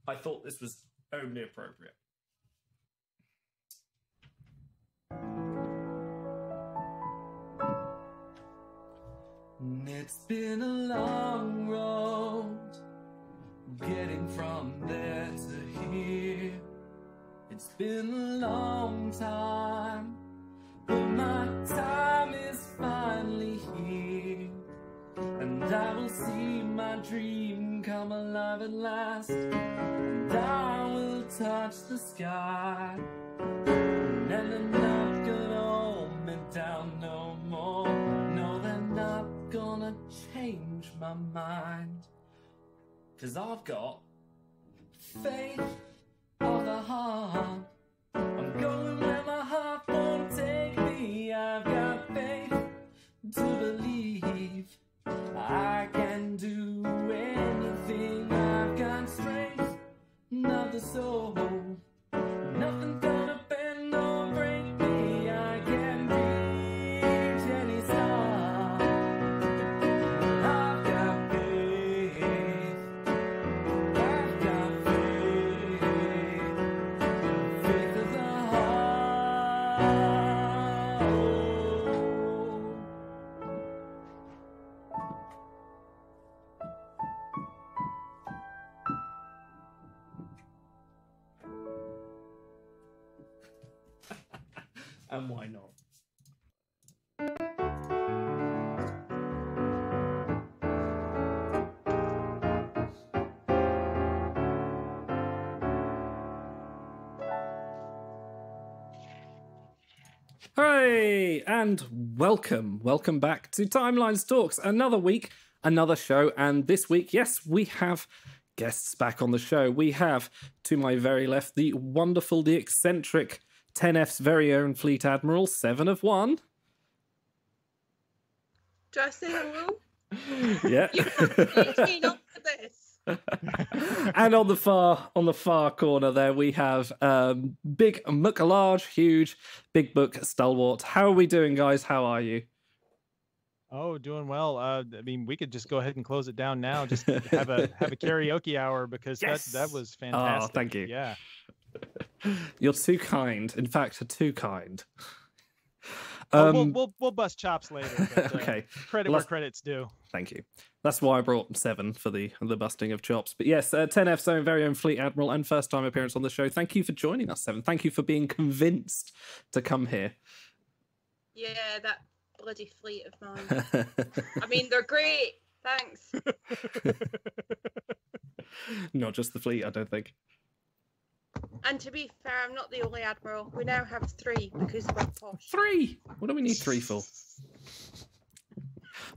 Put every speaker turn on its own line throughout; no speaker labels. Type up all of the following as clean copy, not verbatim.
I thought this was only appropriate. It's been a long road getting from there to here. It's been a long time, but my time is finally here, and I will see my dream come alive at last, and I will touch the sky, and they're not gonna hold me down no more. No, they're not gonna change my mind, 'cause I've got faith of the heart. I'm going where my heart won't take me. I've got faith to believe I can do anything. I've got strength of the soul. Nothing gonna bend or break me. I can reach any star. I've got faith. I've got faith. Faith of the heart. And why not? Hey, and welcome back to Timelines Talks. Another week, another show, and this week, yes, we have guests back on the show. We have, to my very left, the wonderful, the eccentric 10F's very own Fleet Admiral, 7 of 1.
Do I say hello?
Yeah.
You can't me up for this.
And on the far corner there, we have Big large, huge, big book stalwart. How are we doing, guys? How are you?
Oh, doing well. I mean, we could just go ahead and close it down now. Just have a karaoke hour, because
Yes!
that was fantastic.
Oh, thank you.
Yeah.
You're too kind. In fact, too kind.
We'll bust chops later. But,
Okay.
Credit where credit's due.
Thank you. That's why I brought 7 for the busting of chops. But yes, 10F's own very own Fleet Admiral and first time appearance on the show. Thank you for joining us, 7. Thank you for being convinced to come here.
Yeah, that bloody fleet of mine. I mean, they're great. Thanks.
Not just the fleet, I don't think.
And to be fair, I'm not the only admiral. We now have 3 because we're posh.
3? What do we need 3 for?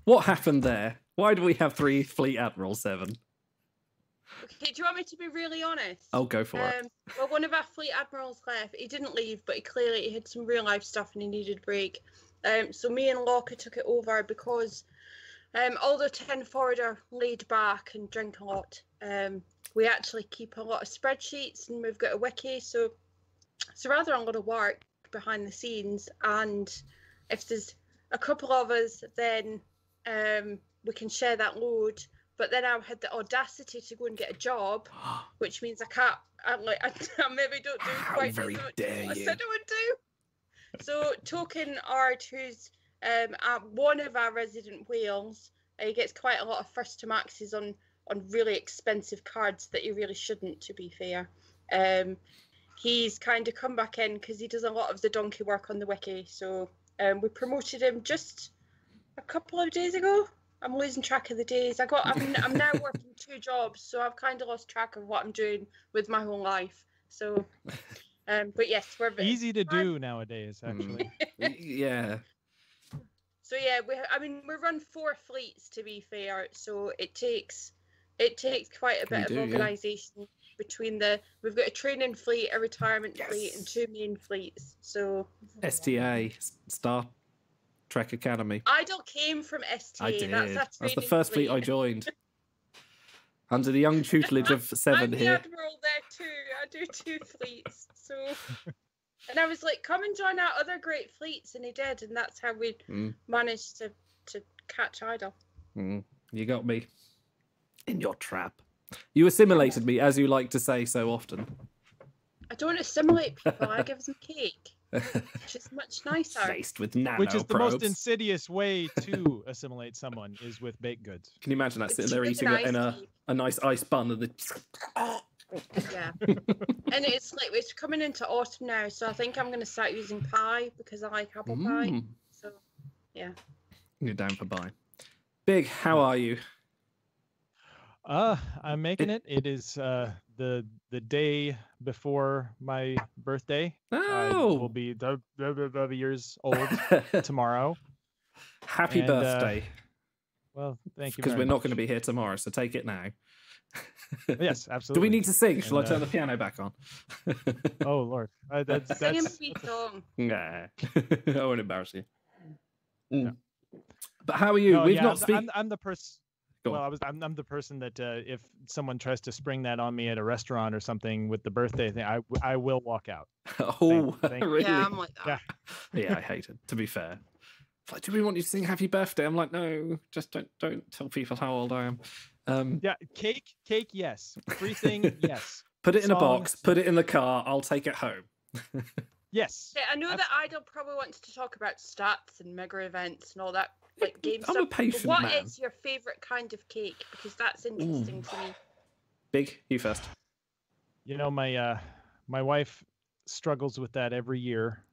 What happened there? Why do we have 3 Fleet Admirals, 7?
Okay, do you want me to be really honest?
Oh, go for it.
Well, one of our fleet admirals left. He didn't leave, but he had some real life stuff and he needed a break. So me and Lorca took it over because although 10 forward are laid back and drink a lot, we actually keep a lot of spreadsheets and we've got a wiki, so it's rather a lot of work behind the scenes. And if there's a couple of us, then we can share that load. But then I had the audacity to go and get a job, which means I can't. I maybe don't do quite as much as I said I would do. So Token Art, who's one of our resident whales, he gets quite a lot of first to maxes on really expensive cards that he really shouldn't, to be fair. He's kind of come back in because he does a lot of the donkey work on the wiki. So we promoted him just a couple of days ago. I'm losing track of the days. I'm now working 2 jobs, so I've kind of lost track of what I'm doing with my whole life. So, but yes, we're
easy to do nowadays, actually.
Yeah.
So yeah, we run 4 fleets, to be fair. So it takes quite a bit of organisation between we've got a training fleet, a retirement fleet, and 2 main fleets. So
STA, Star Trek Academy.
Idle came from STA.
I did. That's the first fleet I joined. Under the young tutelage of 7
I'm
here.
the admiral there too. I do 2 fleets. So, and I was like, come and join our other great fleets, and he did, and that's how we managed to catch Idle.
You got me in your trap.
You assimilated me, as you like to say so often.
I don't assimilate people. I give them cake. Which is much nicer.
Laced with nano
Which is the most
probes.
insidious way to assimilate someone is with baked goods.
Can you imagine that
It's
sitting there
with
eating
an
it in
ice
a nice ice bun and the...
Yeah. And it's coming into autumn now, so I think I'm going to start using pie because I like apple pie. So, yeah.
You're down for pie. Big, how are you?
I'm making it. It is the day before my birthday. I will be years old tomorrow.
Happy birthday.
Well, thank you.
Because we're not going to be here tomorrow, so take it now.
Yes, absolutely.
Do we need to sing? Shall I turn the piano back on?
Oh Lord, that's
Sing a sweet song.
Nah, I won't embarrass you.
Yeah.
But how are you?
No,
We've
yeah,
not spoken.
I'm the person. Well, I'm the person that if someone tries to spring that on me at a restaurant or something with the birthday thing, I will walk out.
Oh, really?
Yeah, I'm like that.
Yeah, I hate it. To be fair, it's like, do we want you to sing Happy Birthday? I'm like, no, just don't tell people how old I am.
Yeah, cake, yes. Free thing, yes.
Put it in a
Songs.
box. Put it in the car. I'll take it home.
Yes.
Yeah, I know that Idol probably wants to talk about stats and mega events and all that, like game
I'm
stuff.
a patient
What
man.
is your favourite kind of cake? Because that's interesting to me.
Big, you first.
You know, my wife struggles with that every year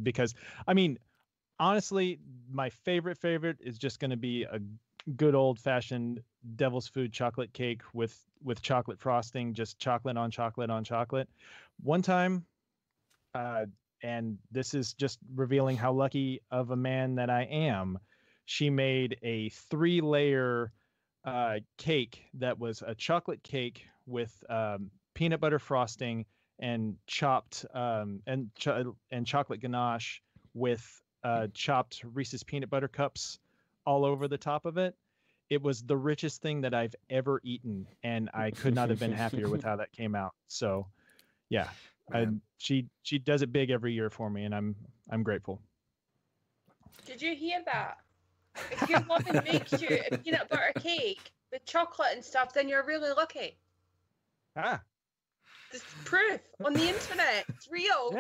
because, I mean, honestly, my favorite is just going to be a good old-fashioned devil's food chocolate cake with chocolate frosting, just chocolate on chocolate on chocolate. One time, and this is just revealing how lucky of a man that I am, she made a 3-layer cake that was a chocolate cake with peanut butter frosting and chopped and chocolate ganache with chopped Reese's peanut butter cups all over the top of it. It was the richest thing that I've ever eaten, and I could not have been happier with how that came out. So, yeah, she does it big every year for me, and I'm grateful.
Did you hear that? If your woman makes you a peanut butter cake with chocolate and stuff, then you're really lucky.
Ah,
There's proof on the internet. It's real.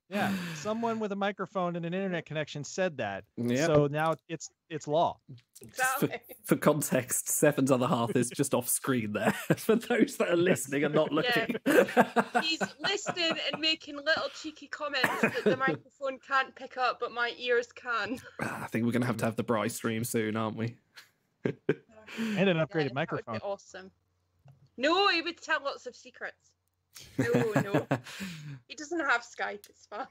Yeah. Someone with a microphone and an internet connection said that.
Yep.
So now it's law.
Exactly.
For context, Seven's other half is just off screen there. For those that are listening and not looking.
He's listening and making little cheeky comments that the microphone can't pick up, but my ears can.
I think we're going to have the Bry stream soon, aren't we?
And an upgraded microphone.
That would be awesome. No, he would tell lots of secrets. No. He doesn't have Skype, it's fine.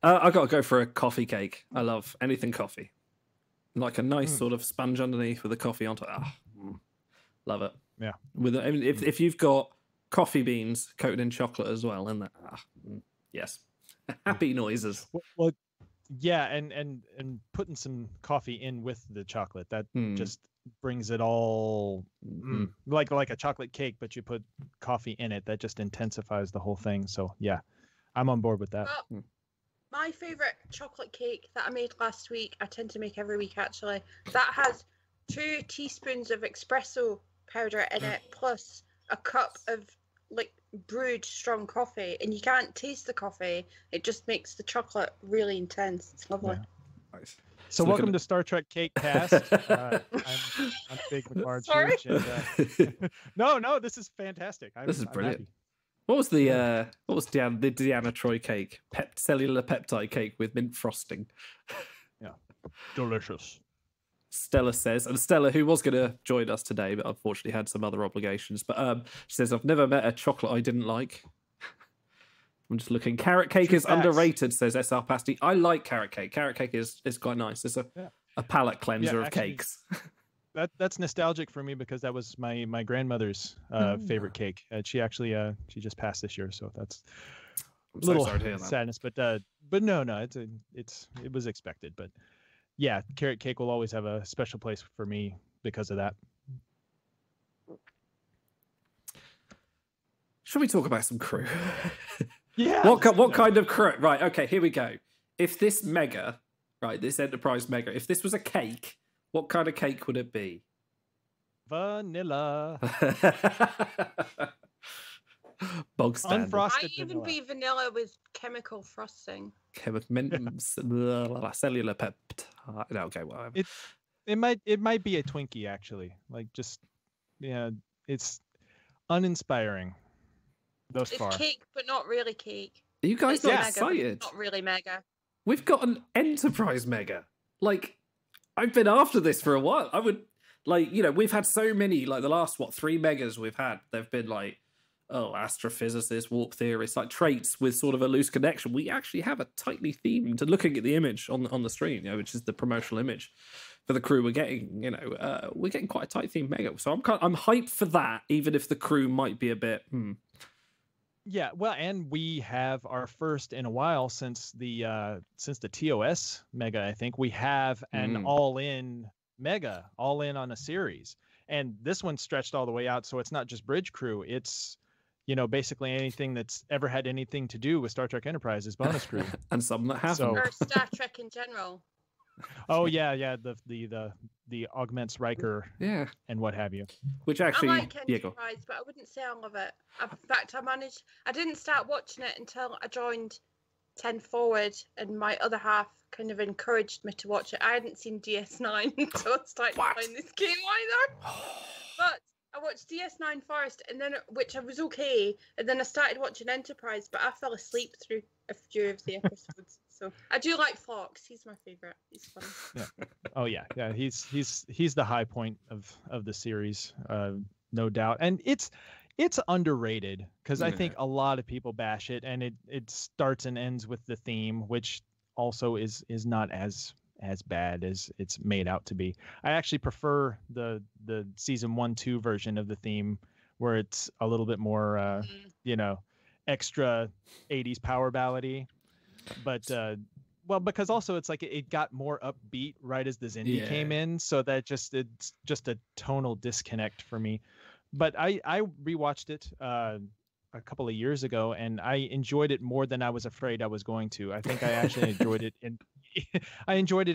I got to go for a coffee cake. I love anything coffee. Like a nice sort of sponge underneath with the coffee on top. Love it.
Yeah.
If you've got coffee beans coated in chocolate as well, and yes. Happy noises.
Well, yeah, and putting some coffee in with the chocolate, that just brings it all like a chocolate cake, but you put coffee in it. That just intensifies the whole thing. So yeah, I'm on board with that.
Well, my favourite chocolate cake that I made last week, I tend to make every week actually, that has 2 teaspoons of espresso powder in it, plus a cup of like brewed strong coffee, and you can't taste the coffee. It just makes the chocolate really intense. It's lovely.
Yeah. Nice.
So welcome to Star Trek Cake Cast. I'm Big McLarge.
Sorry?
And, no, this is fantastic.
This is brilliant.
Happy.
What was the Deanna Troy cake? Cellular peptide cake with mint frosting.
Yeah, delicious.
Stella says, and Stella, who was going to join us today, but unfortunately had some other obligations. But she says, I've never met a chocolate I didn't like. I'm just looking. Carrot cake is underrated, says SR Pasty. I like carrot cake. Carrot cake is quite nice. It's a palate cleanser of cakes.
That's nostalgic for me because that was my grandmother's favorite cake. She actually she just passed this year, so that's a little sadness. But no, it was expected. But yeah, carrot cake will always have a special place for me because of that.
Should we talk about some crew?
Yeah.
What kind of crew? Right. Okay. Here we go. If this Enterprise Mega, if this was a cake, what kind of cake would it be?
Vanilla.
Bog standard.
Unfrosted
Might even
vanilla.
be vanilla with chemical frosting.
Cellular peptide. Okay, well,
It might be a Twinkie actually. Like just it's uninspiring thus
It's
far.
cake, but not really cake.
Are you guys
It's
not
mega, but
excited?
it's not really mega.
We've got an Enterprise Mega. Like, I've been after this for a while. I would, like, we've had so many, like, the last, 3 megas we've had. They've been, like, astrophysicists, warp theorists, like, traits with sort of a loose connection. We actually have a tightly themed, and looking at the image on the screen, which is the promotional image for the crew we're getting, we're getting quite a tight themed Mega. So I'm hyped for that, even if the crew might be a bit,
Yeah, well, and we have our first in a while since the TOS Mega. I think we have an all-in Mega, all-in on a series, and this one's stretched all the way out. So it's not just Bridge Crew; it's basically anything that's ever had anything to do with Star Trek Enterprise is bonus crew,
and some that haven't.
So-
Or Star Trek in general.
Oh yeah, the augments Riker,
Yeah,
and what have you.
which actually,
I like
go.
Enterprise, but I wouldn't say I love it. In fact, I didn't start watching it until I joined 10 Forward, and my other half kind of encouraged me to watch it. I hadn't seen DS9 until I started playing this game either. But I watched DS9 first, and then which I was okay, and then I started watching Enterprise, but I fell asleep through a few of the episodes. So I do like Fox. He's my favorite. He's funny.
Yeah. Oh yeah. He's the high point of the series, no doubt. And it's underrated because I think a lot of people bash it, and it starts and ends with the theme, which also is not as bad as it's made out to be. I actually prefer the season 1-2 version of the theme, where it's a little bit more extra 80s power ballady. But well, because also it's like it got more upbeat right as the Xindi came in, so that it's just a tonal disconnect for me. But I rewatched it a couple of years ago, and I enjoyed it more than I was afraid I was going to. I think I actually enjoyed it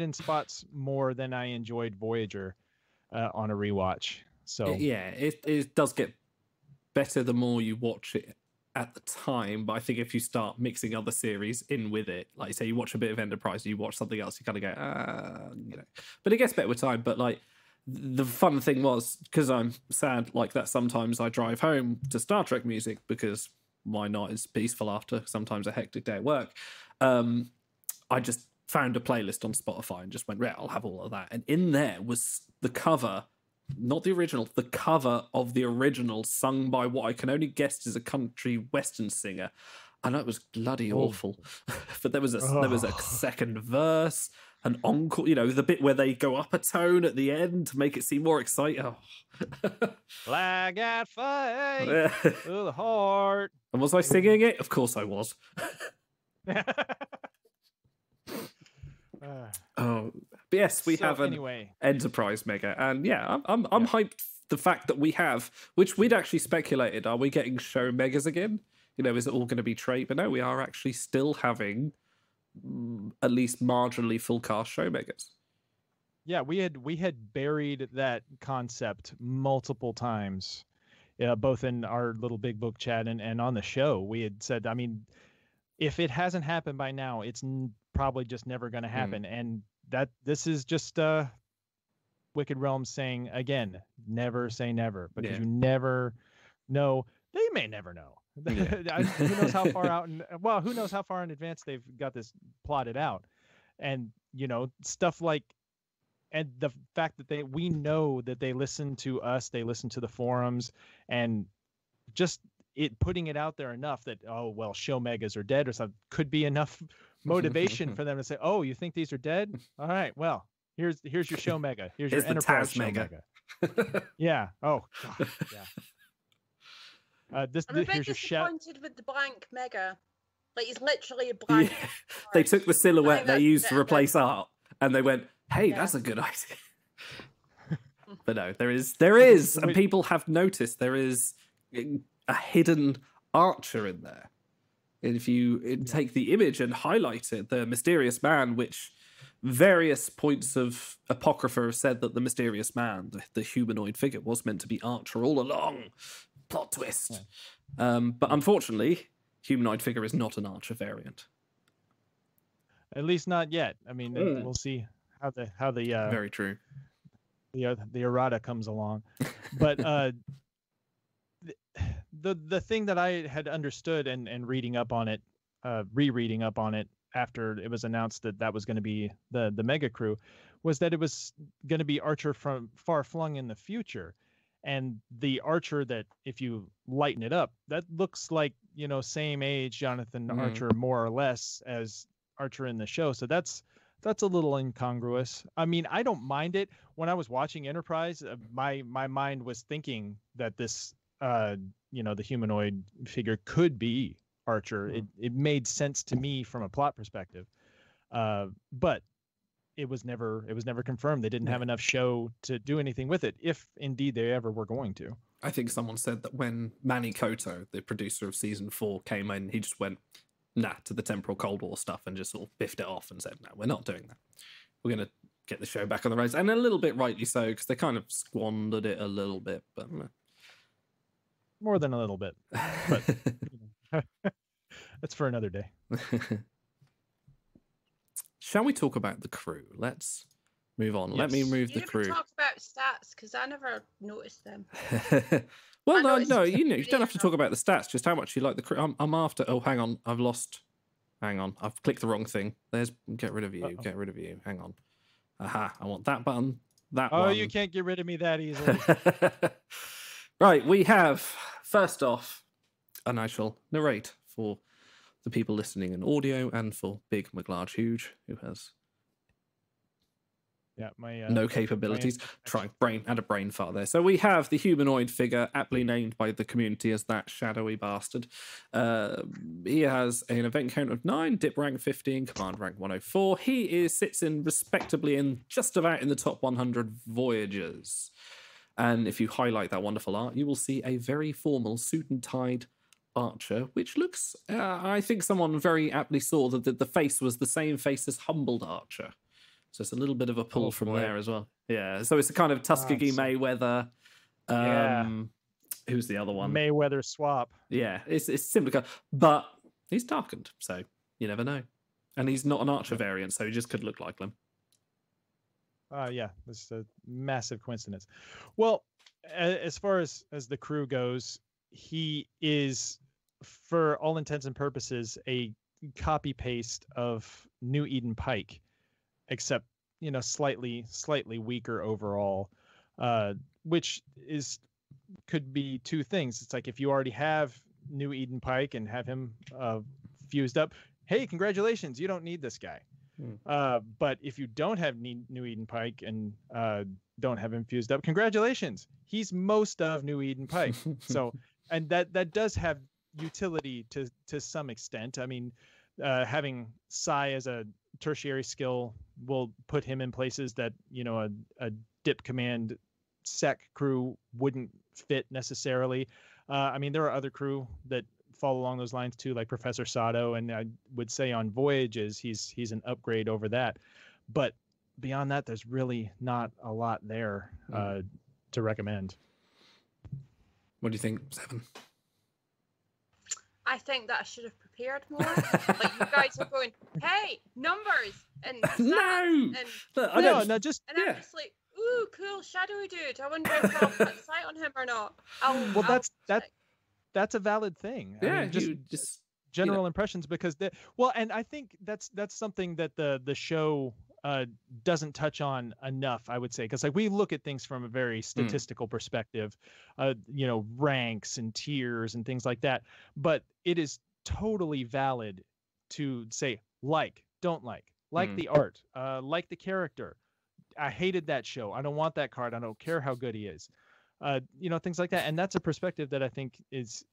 in spots more than I enjoyed Voyager on a rewatch. So
it does get better the more you watch it at the time, but I think if you start mixing other series in with it, like say you watch a bit of Enterprise, you watch something else, you kind of go, but it gets better with time. But like the fun thing was, because I'm sad like that, sometimes I drive home to Star Trek music, because why not? It's peaceful after sometimes a hectic day at work. I just found a playlist on Spotify and just went, I'll have all of that. And in there was the cover, not the original, the cover of the original, sung by what I can only guess is a country western singer. I know it was bloody awful, but there was a second verse, an encore, the bit where they go up a tone at the end to make it seem more exciting.
Flag at fight to the heart.
And was I singing it? Of course I was. But yes, we have an Enterprise Mega, and I'm hyped. The fact that we have, which we'd actually speculated, are we getting show megas again? Is it all going to be trait? But no, we are actually still having at least marginally full cast show megas.
Yeah, we had buried that concept multiple times, both in our little big book chat and on the show. We had said, I mean, if it hasn't happened by now, it's probably just never going to happen. And that this is just Wicked Realms saying, again, never say never, because you never know. They may never know. Who knows how far out? Who knows how far in advance they've got this plotted out? And stuff like, and the fact that we know that they listen to us, they listen to the forums, and just putting it out there enough that show megas are dead or something could be enough motivation for them to say, oh, you think these are dead? All right, well, here's your show mega. Here's your Enterprise show mega. Yeah. Oh God. Yeah.
I'm a bit disappointed with the blank mega. Like, it's literally a blank.
They took the silhouette they used to replace art, and they went, "Hey, that's a good idea." But no, there is, and people have noticed there is a hidden Archer in there. And if you take the image and highlight it, the mysterious man, which various points of Apocrypha have said that the mysterious man, the humanoid figure, was meant to be Archer all along. Plot twist. Yeah. But unfortunately, humanoid figure is not an Archer variant.
At least not yet. I mean, we'll see how the
very true.
The errata comes along, but the thing that I had understood and reading up on it, rereading up on it after it was announced that was going to be the mega crew, was that it was going to be Archer from far flung in the future, and the Archer that, if you lighten it up, that looks like, you know, same age Jonathan Archer more or less as Archer in the show. So that's a little incongruous. I mean, I don't mind it. When I was watching Enterprise, my mind was thinking that this, you know, the humanoid figure could be Archer. It made sense to me from a plot perspective, but it was never confirmed. They didn't have enough show to do anything with it, if indeed they ever were going to.
I think someone said that when Manny Koto, the producer of season 4, came in, he just went to the temporal Cold War stuff and just sort of biffed it off and said, no, we're not doing that. We're going to get the show back on the roads. And a little bit rightly so, because they kind of squandered it a little bit. But
more than a little bit. But that's for another day.
Shall we talk about the crew? Let's move on. Yes. Let me move the crew.
You never talk about stats, because I never noticed them.
Well, no, you don't have to talk about the stats, just how much you like the crew. I'm after... Oh, hang on. Hang on. I've clicked the wrong thing. There's... Get rid of you. Get rid of you. Hang on. Aha. I want that button. That one.
Oh, you can't get rid of me that easily.
Right. We have, first off, and I shall narrate for the people listening in audio and for Big McLarge Huge, who has...
my
no capabilities. Trying a brain fart there. So we have the humanoid figure, aptly named by the community as that shadowy bastard. He has an event count of 9, dip rank 15, command rank 104. He sits in respectably in just about in the top 100 Voyagers. And if you highlight that wonderful art, you will see a very formal suit and tied Archer, which looks, I think someone very aptly saw that the face was the same face as Humbled Archer. So it's a little bit of a pull from there as well. Yeah, so it's a kind of Tuskegee Mayweather. Who's the other one?
Mayweather swap.
Yeah, it's simply, but he's darkened, so you never know. And he's not an Archer variant, so he just could look like them.
Yeah, this is a massive coincidence. Well, as far as the crew goes, he is, for all intents and purposes, a copy paste of New Eden Pike, except, you know, slightly weaker overall, which could be two things. It's like, if you already have New Eden Pike and have him fused up, hey, congratulations, you don't need this guy. But if you don't have New Eden Pike and don't have him fused up, congratulations, he's most of New Eden Pike. So, and that does have utility to some extent. I mean, having Psi as a tertiary skill will put him in places that, you know, a dip command sec crew wouldn't fit necessarily. I mean, there are other crew that fall along those lines too, like Professor Sato, and I would say on Voyages he's an upgrade over that. But beyond that, there's really not a lot there to recommend.
What do you think, Seven?
I think that I should have prepared more. Like, you guys are going, hey, numbers and
no,
and I'm just like, ooh, cool, shadowy dude. I wonder if I'll put sight on him or not.
That's a valid thing.
Yeah,
I mean, just general impressions, because and I think that's something that the show doesn't touch on enough, I would say, because like we look at things from a very statistical perspective, you know, ranks and tiers and things like that. But it is totally valid to say don't like the art, like the character. I hated that show. I don't want that card. I don't care how good he is. You know, things like that. And that's a perspective that I think is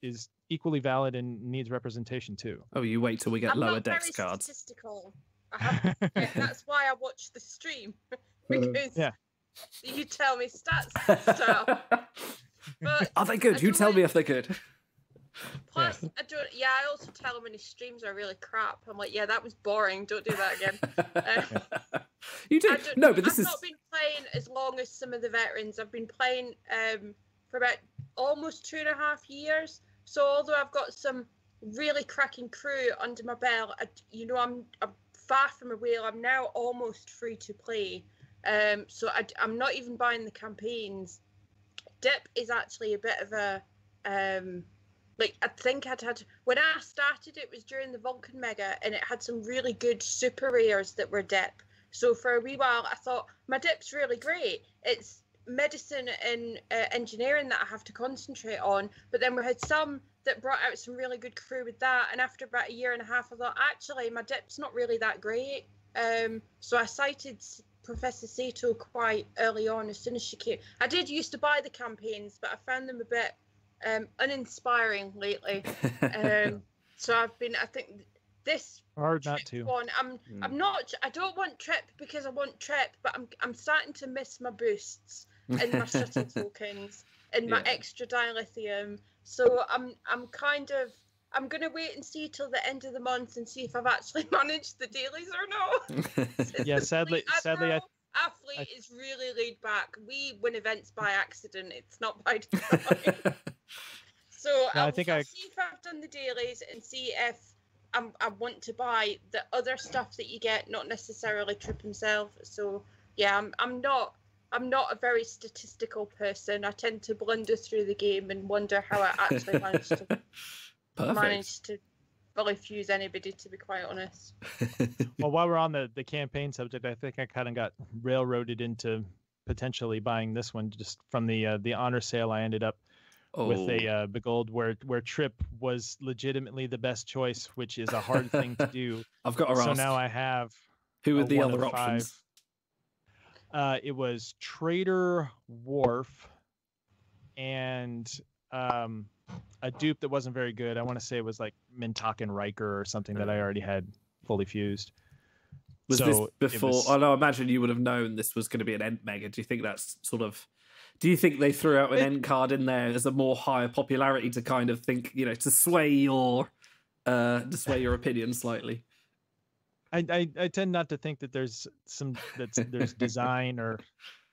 equally valid and needs representation too.
Oh, you wait till we get lower decks cards.
Statistical. That's why I watch the stream, because you tell me stats stuff. But
are they good? You tell me if they're good.
Plus, I also tell him when his streams are really crap. I'm like, yeah, that was boring. Don't do that again.
You do. No, but
I've not been playing as long as some of the veterans. I've been playing for about almost 2.5 years. So although I've got some really cracking crew under my belt, I'm far from a whale. I'm now almost free to play. So I'm not even buying the campaigns. Dip is actually a bit of a I think when I started, it was during the Vulcan Mega, and it had some really good super rares that were dip. So for a wee while, I thought my dip's really great. It's medicine and engineering that I have to concentrate on. But then we had some that brought out some really good crew with that. And after about 1.5 years, I thought, actually, my dip's not really that great. So I cited Professor Sato quite early on, as soon as she came. I did used to buy the campaigns, but I found them a bit uninspiring lately. So I think this
hard not to.
One, I'm not. I don't want trip because I want trip, but I'm starting to miss my boosts and my shuttle tokens and my extra dilithium. So I'm gonna wait and see till the end of the month and see if I've actually managed the dailies or not.
Yeah, sadly,
our fleet is really laid back. We win events by accident. It's not by design. So I think I'll see if I've done the dailies and see if I want to buy the other stuff that you get, not necessarily Trip himself. So yeah, I'm not a very statistical person. I tend to blunder through the game and wonder how I actually managed to fully fuse anybody, to be quite honest.
Well, while we're on the campaign subject, I think I kind of got railroaded into potentially buying this one just from the honor sale. I ended up with a Begold where Trip was legitimately the best choice, which is a hard thing to do.
I've got to ask.
So now I have.
Who are the other options?
It was Trader Wharf and a dupe that wasn't very good. I want to say it was like Mintakan Riker or something that I already had fully fused.
Was this before? I imagine you would have known this was going to be an end mega. Do you think that's sort of? Do you think they threw out an end card in there as a more higher popularity to kind of think, to sway your opinion slightly?
I tend not to think that there's there's design or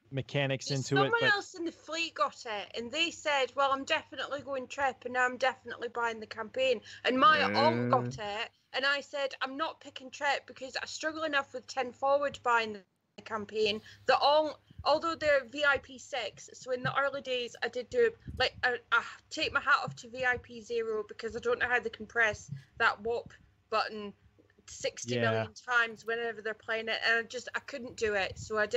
mechanics into it.
Someone else in the fleet got it, and they said, "Well, I'm definitely going Trip, and now I'm definitely buying the campaign." And my aunt got it, and I said, "I'm not picking Trip because I struggle enough with 10 forward buying the campaign. Although they're VIP 6, so in the early days I did do I take my hat off to VIP 0 because I don't know how they can press that warp button 60 million times whenever they're playing it, and I couldn't do it. So I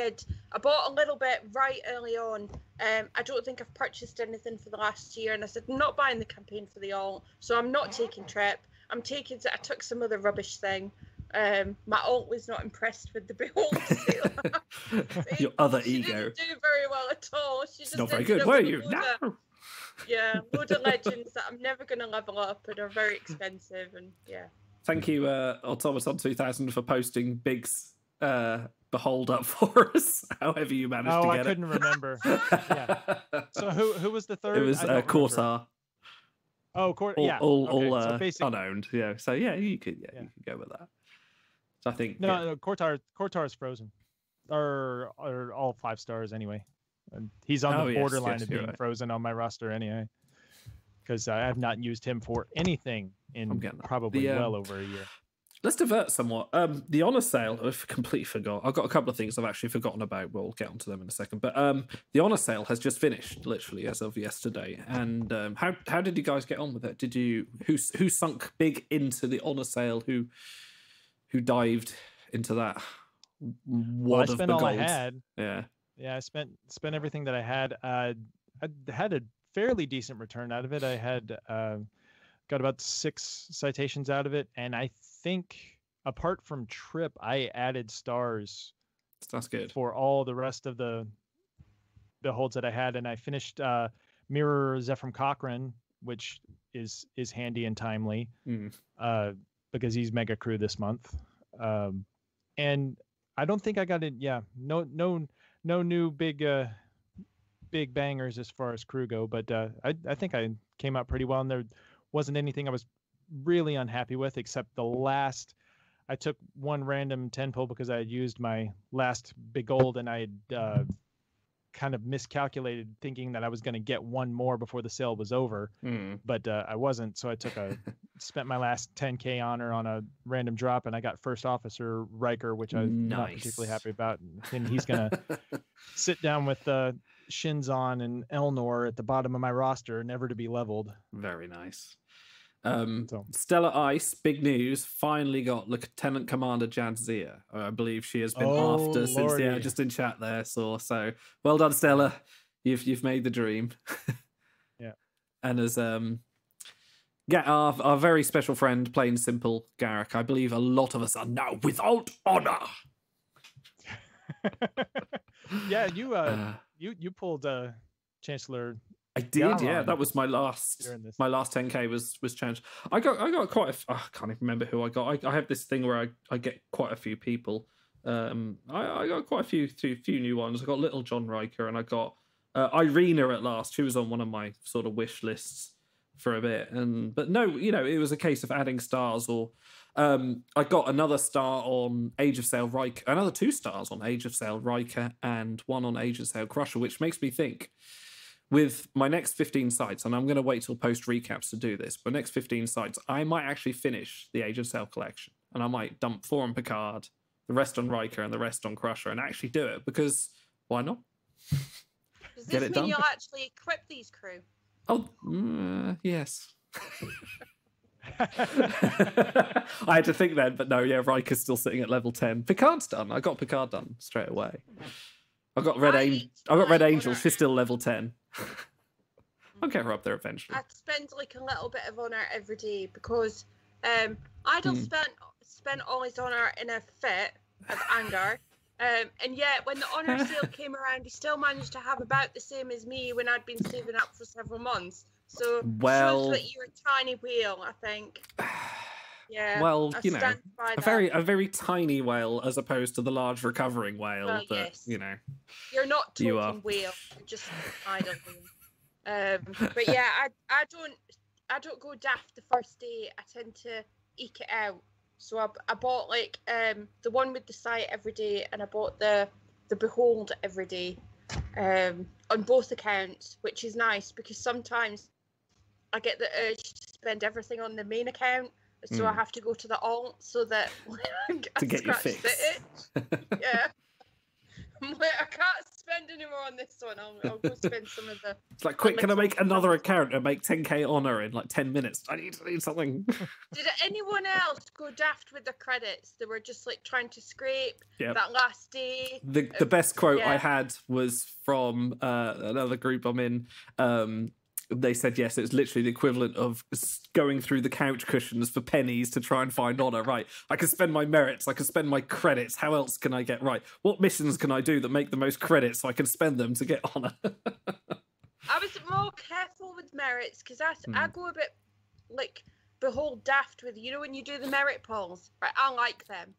bought a little bit right early on. I don't think I've purchased anything for the last year, and I said I'm not buying the campaign for the alt, so I'm not taking Trip. I took some other rubbish thing. My alt was not impressed with the Behold sale.
Your other
she
ego
didn't do very well at all. She just
not very good, were you? No.
Load of legends that I'm never going to level up and are very expensive, and
Thank you, Automaton 2000, for posting Big's Behold up for us. However you managed to get it.
I couldn't remember. Yeah. So who was the third?
It was Cortar.
Oh, Cortar.
All so unowned. Yeah. So you could go with that. So I think
no, Cortar is frozen, or all 5 stars anyway. And he's on the borderline of being frozen on my roster anyway, because I have not used him for anything in probably well over a year.
Let's divert somewhat. The honor sale, I've completely forgot. I've got a couple of things I've actually forgotten about. We'll get onto them in a second. But the honor sale has just finished, literally as of yesterday. And how did you guys get on with it? Did you who sunk big into the honor sale? Who dived into that?
Well, I spent all I had.
Yeah.
I spent everything that I had. I had a fairly decent return out of it. I had got about 6 citations out of it, and I think apart from Trip, I added stars.
That's good
for all the rest of the holds that I had, and I finished Mirror Zephram Cochrane, which is handy and timely because he's mega crew this month, and I don't think I got it. Yeah, no new big bangers as far as crew go, but I think I came out pretty well. And there wasn't anything I was really unhappy with, except the last. I took one random 10 pull because I had used my last big gold, and I had kind of miscalculated, thinking that I was going to get one more before the sale was over, but I wasn't. So I spent my last 10K honor on a random drop, and I got first officer Riker, which I'm not particularly happy about. And he's going to sit down with Shins on and Elnor at the bottom of my roster, never to be leveled.
Very nice. Stellar Ice, big news, finally got Lieutenant Commander Jadzia. I believe she has been after since, just in chat there. So well done, Stella. You've made the dream.
Yeah.
And as our very special friend, Plain Simple Garrick, I believe a lot of us are now without honor.
Yeah, you pulled Chancellor.
I did, yeah. That was my last 10K was changed. I got quite I can't even remember who I got. I have this thing where I get quite a few people. I got quite a few new ones. I got Little John Riker, and I got Irina at last. She was on one of my sort of wish lists for a bit. But no, it was a case of adding stars, or I got another star on Age of Sail Riker, another 2 stars on Age of Sail Riker, and 1 on Age of Sail Crusher, which makes me think, with my next 15 sites, and I'm going to wait till post recaps to do this, but next 15 sites, I might actually finish the Age of Sail collection, and I might dump 4 on Picard, the rest on Riker, and the rest on Crusher, and actually do it, because why not?
Does this mean you'll actually equip these crew?
Oh, yes. I had to think then, but no, yeah, Riker's still sitting at level 10. Picard's done. I got Picard done straight away. I got Red Angel. She's still level 10. I'll get her up there eventually.
I spend like a little bit of honor every day because Idle spent all his honor in a fit of anger. And yet when the honor sale came around, he still managed to have about the same as me when I'd been saving up for several months. So shows that you're a tiny whale, I think. Yeah.
Well, a very tiny whale as opposed to the large recovering whale.
Well,
that,
yes. You're not talking whale. You're just idle whale. But yeah, I don't go daft the first day. I tend to eke it out. So I bought like the one with the sight every day, and I bought the behold every day on both accounts, which is nice because sometimes I get the urge to spend everything on the main account. So I have to go to the alt so that
to get your fix.
Yeah. I'm like, I can't spend any more on this one. I'll go spend some of the...
It's like, quick, can I make another account and make 10k honor in like 10 minutes? I need something.
Did anyone else go daft with the credits? They were just like trying to scrape that last day.
The best quote I had was from another group I'm in. They said, yes, it's literally the equivalent of going through the couch cushions for pennies to try and find honor. Right, I can spend my merits, I can spend my credits. How else can I get right? What missions can I do that make the most credits so I can spend them to get honor?
I was more careful with merits because I go a bit like behold daft with when you do the merit polls. Right, I like them.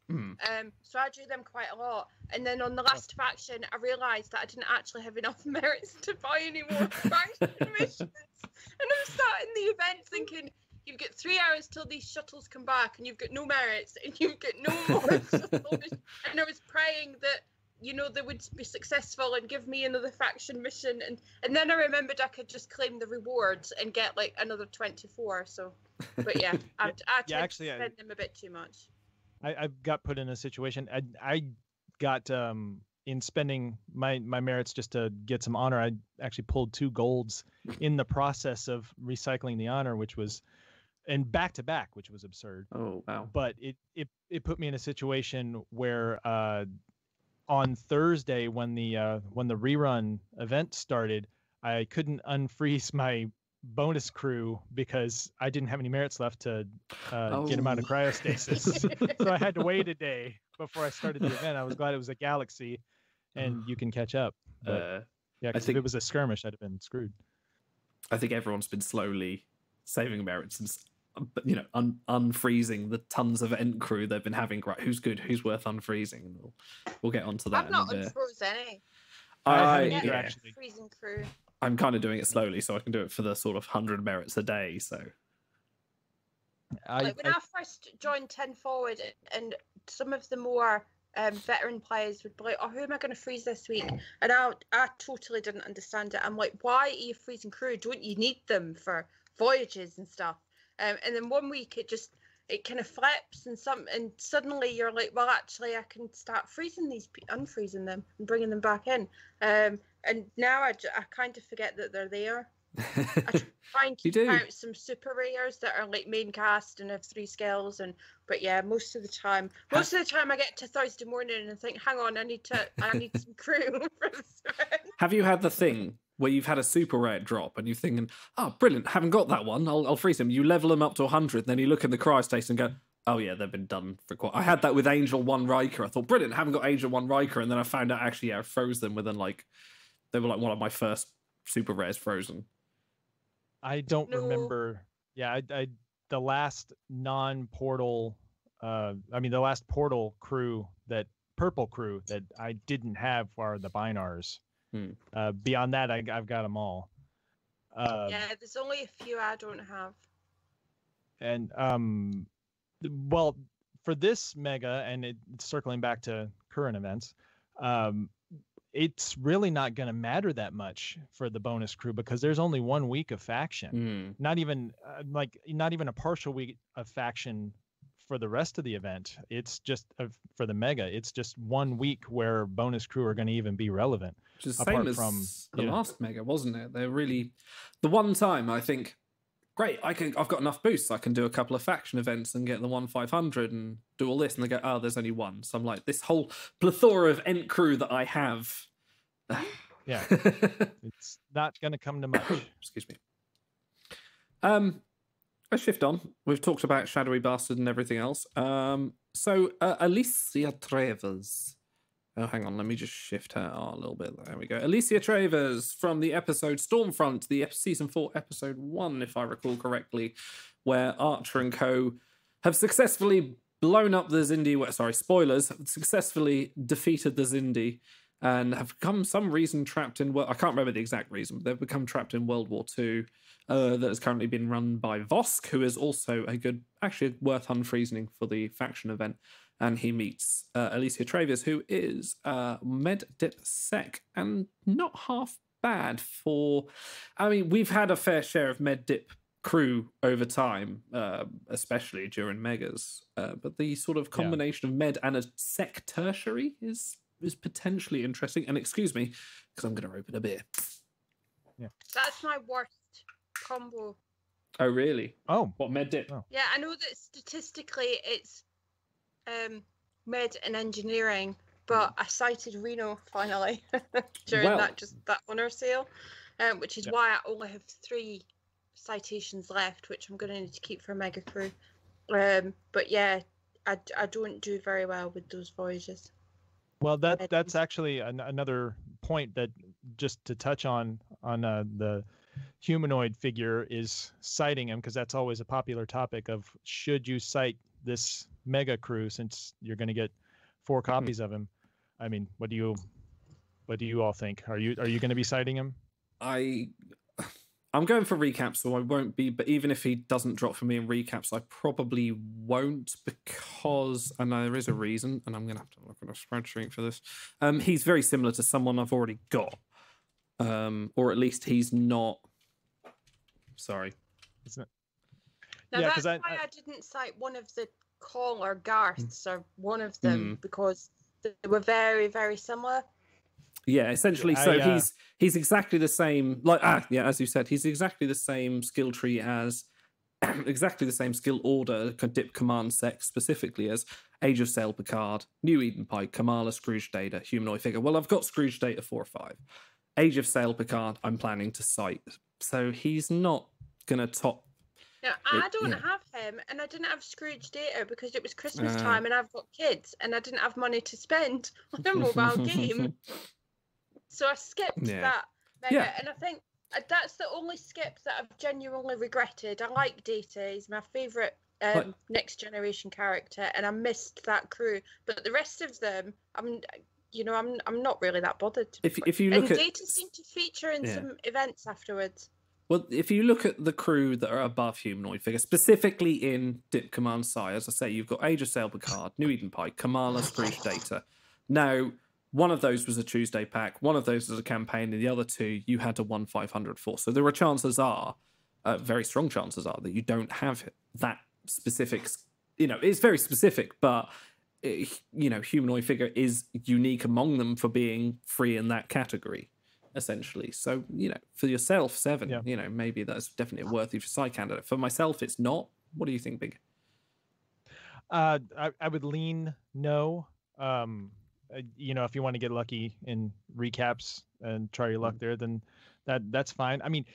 So I do them quite a lot. And then on the last faction, I realised that I didn't actually have enough merits to buy any more faction missions. And I'm starting the event thinking, you've got 3 hours till these shuttles come back, and you've got no merits, and you've got no more shuttles. And I was praying that, they would be successful and give me another faction mission. And then I remembered I could just claim the rewards and get like another 24. So, but yeah, I tend to spend them a bit too much.
I got put in a situation. I got in spending my merits just to get some honor. I actually pulled 2 golds in the process of recycling the honor, which was and back to back, which was absurd.
Oh wow!
But it put me in a situation where on Thursday when the rerun event started, I couldn't unfreeze my bonus crew because I didn't have any merits left to get them out of cryostasis. So I had to wait a day before I started the event. I was glad it was a galaxy and you can catch up. But, yeah, because if it was a skirmish, I'd have been screwed.
I think everyone's been slowly saving merits and unfreezing the tons of end crew they've been having. Right, who's good, who's worth unfreezing, and we'll get onto that.
I've not unfroze any.
I haven't either, actually.
Freezing crew.
I'm kind of doing it slowly so I can do it for the sort of 100 merits a day. So
Like when I first joined 10 forward, and some of the more veteran players would be like, "Oh, who am I going to freeze this week?" And I totally didn't understand it. I'm like, "Why are you freezing crew? Don't you need them for voyages and stuff?" And then one week it kind of flips, and suddenly you're like, "Well, actually, I can start freezing these, unfreezing them, and bringing them back in." And now I kind of forget that they're there. I try and keep out some super rares that are like main cast and have 3 skills, but yeah, most of the time I get to Thursday morning and think, hang on, I need some crew for this event.
Have you had the thing where you've had a super rare drop and you're thinking, oh, brilliant, haven't got that one, I'll freeze them. You level them up to 100, and then you look in the cryostation and go, oh yeah, they've been done for quite. I had that with Angel 1 Riker. I thought, brilliant, haven't got Angel 1 Riker, and then I found out actually, I froze them within they were like one of my first super rares frozen.
I don't remember. Yeah, the last non-portal, the last portal crew, that purple crew that I didn't have are the Binars. Beyond that, I've got them all.
Yeah, there's only a few I don't have.
And well, for this mega, and circling back to current events, it's really not going to matter that much for the bonus crew because there's only 1 week of faction. Not even a partial week of faction for the rest of the event. It's just for the mega. It's just 1 week where bonus crew are going to even be relevant.
Which is the same as the last mega, wasn't it? They're really the one time I think, great, I've got enough boosts. I can do a couple of faction events and get the 1/500 and do all this. And they go, oh, there's only one. So I'm like, this whole plethora of Ent crew that I have.
Yeah, it's not going to come to much.
Excuse me. Let's shift on. We've talked about Shadowy Bastard and everything else. So Alicia Travers. Oh, hang on. Let me just shift her a little bit. There we go. Alicia Travers from the episode Stormfront, the season 4, episode 1, if I recall correctly, where Archer and co have successfully blown up the Xindi. Sorry, spoilers. Have successfully defeated the Xindi and have become some reason trapped in. Well, I can't remember the exact reason, but they've become trapped in World War II. That has currently been run by Vosk, who is also actually worth unfreezing for the faction event. And he meets Alicia Travers, who is Med Dip Sec, and not half bad for. I mean, we've had a fair share of Med Dip crew over time, especially during megas. But the sort of combination of Med and a Sec tertiary is potentially interesting. And excuse me, because I'm going to open a beer.
Yeah,
that's my worst combo.
Oh really?
Oh,
what, Med Dip? Oh.
Yeah, I know that statistically it's med and engineering, but I cited Reno finally during that honor sale, which is why I only have 3 citations left, which I'm going to need to keep for Mega Crew. But yeah, I don't do very well with those voyages.
Well, that's actually another point that just to touch on the humanoid figure is citing him, because that's always a popular topic of should you cite this mega crew since you're going to get 4 copies of him. I mean, what do you all think? Are you going to be citing him?
I'm going for recaps, so I won't be. But even if he doesn't drop for me in recaps, I probably won't, because, and there is a reason, and I'm going to have to look at a spreadsheet for this. He's very similar to someone I've already got, or at least he's not. Sorry,
it's not.
Now that's why I didn't cite one of the Call or Garths or one of them, because they were very, very similar.
Yeah, essentially. So he's exactly the same. As you said, he's exactly the same skill tree as, exactly the same skill order, Dip Command Sec specifically as Age of Sail Picard, New Eden Pike, Kamala, Scrooge Data, Humanoid Figure. Well, I've got Scrooge Data 4 or 5. Age of Sail Picard, I'm planning to cite. So he's not going to top.
Yeah, I don't have him, and I didn't have Scrooge Data because it was Christmas time and I've got kids and I didn't have money to spend on a mobile game. So I skipped that mega, and I think that's the only skip that I've genuinely regretted. I like Data; he's my favourite next generation character, and I missed that crew. But the rest of them, I'm not really that bothered.
If you look at
Data seemed to feature in some events afterwards.
Well, if you look at the crew that are above humanoid figure, specifically in Dip Command Psi, as I say, you've got Age of Sail Picard, New Eden Pike, Kamala, Scrooge Data. Now, one of those was a Tuesday pack, one of those was a campaign, and the other two you had to 1/500 for. So there are chances are, very strong chances are, that you don't have that specific. It's very specific, but humanoid figure is unique among them for being free in that category, essentially. So, for yourself, 7, maybe that's definitely a worthy Psi candidate. For myself, it's not. What do you think, Big?
I would lean no. If you want to get lucky in recaps and try your luck there, then that's fine. I mean,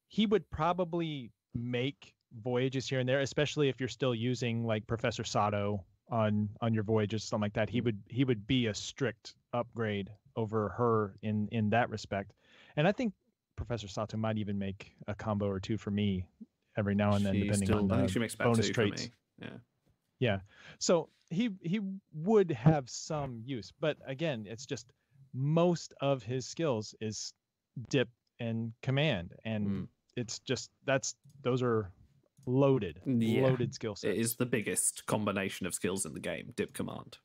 he would probably make voyages here and there, especially if you're still using like Professor Sato on your voyages, something like that. He would be a strict upgrade over her in that respect. And I think Professor Sato might even make a combo or two for me every now and then, depending on
I think she makes about
bonus
2
traits.
For me.
Yeah. So he would have some use, but again, it's just most of his skills is dip and command, and it's just those are loaded skill sets.
It is the biggest combination of skills in the game, dip command,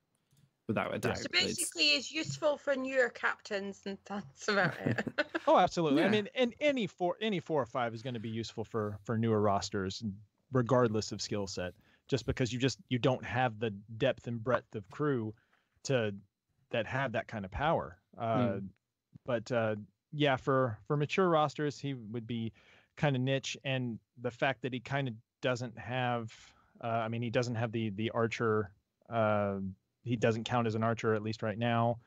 without a doubt.
So basically, it's useful for newer captains, and that's about it.
Oh, absolutely. Yeah. I mean, and any 4 or 5 is going to be useful for newer rosters, regardless of skill set. Just because you don't have the depth and breadth of crew that have that kind of power. But for mature rosters, he would be kind of niche, and the fact that he kind of doesn't have, he doesn't have the archer. He doesn't count as an archer, at least right now.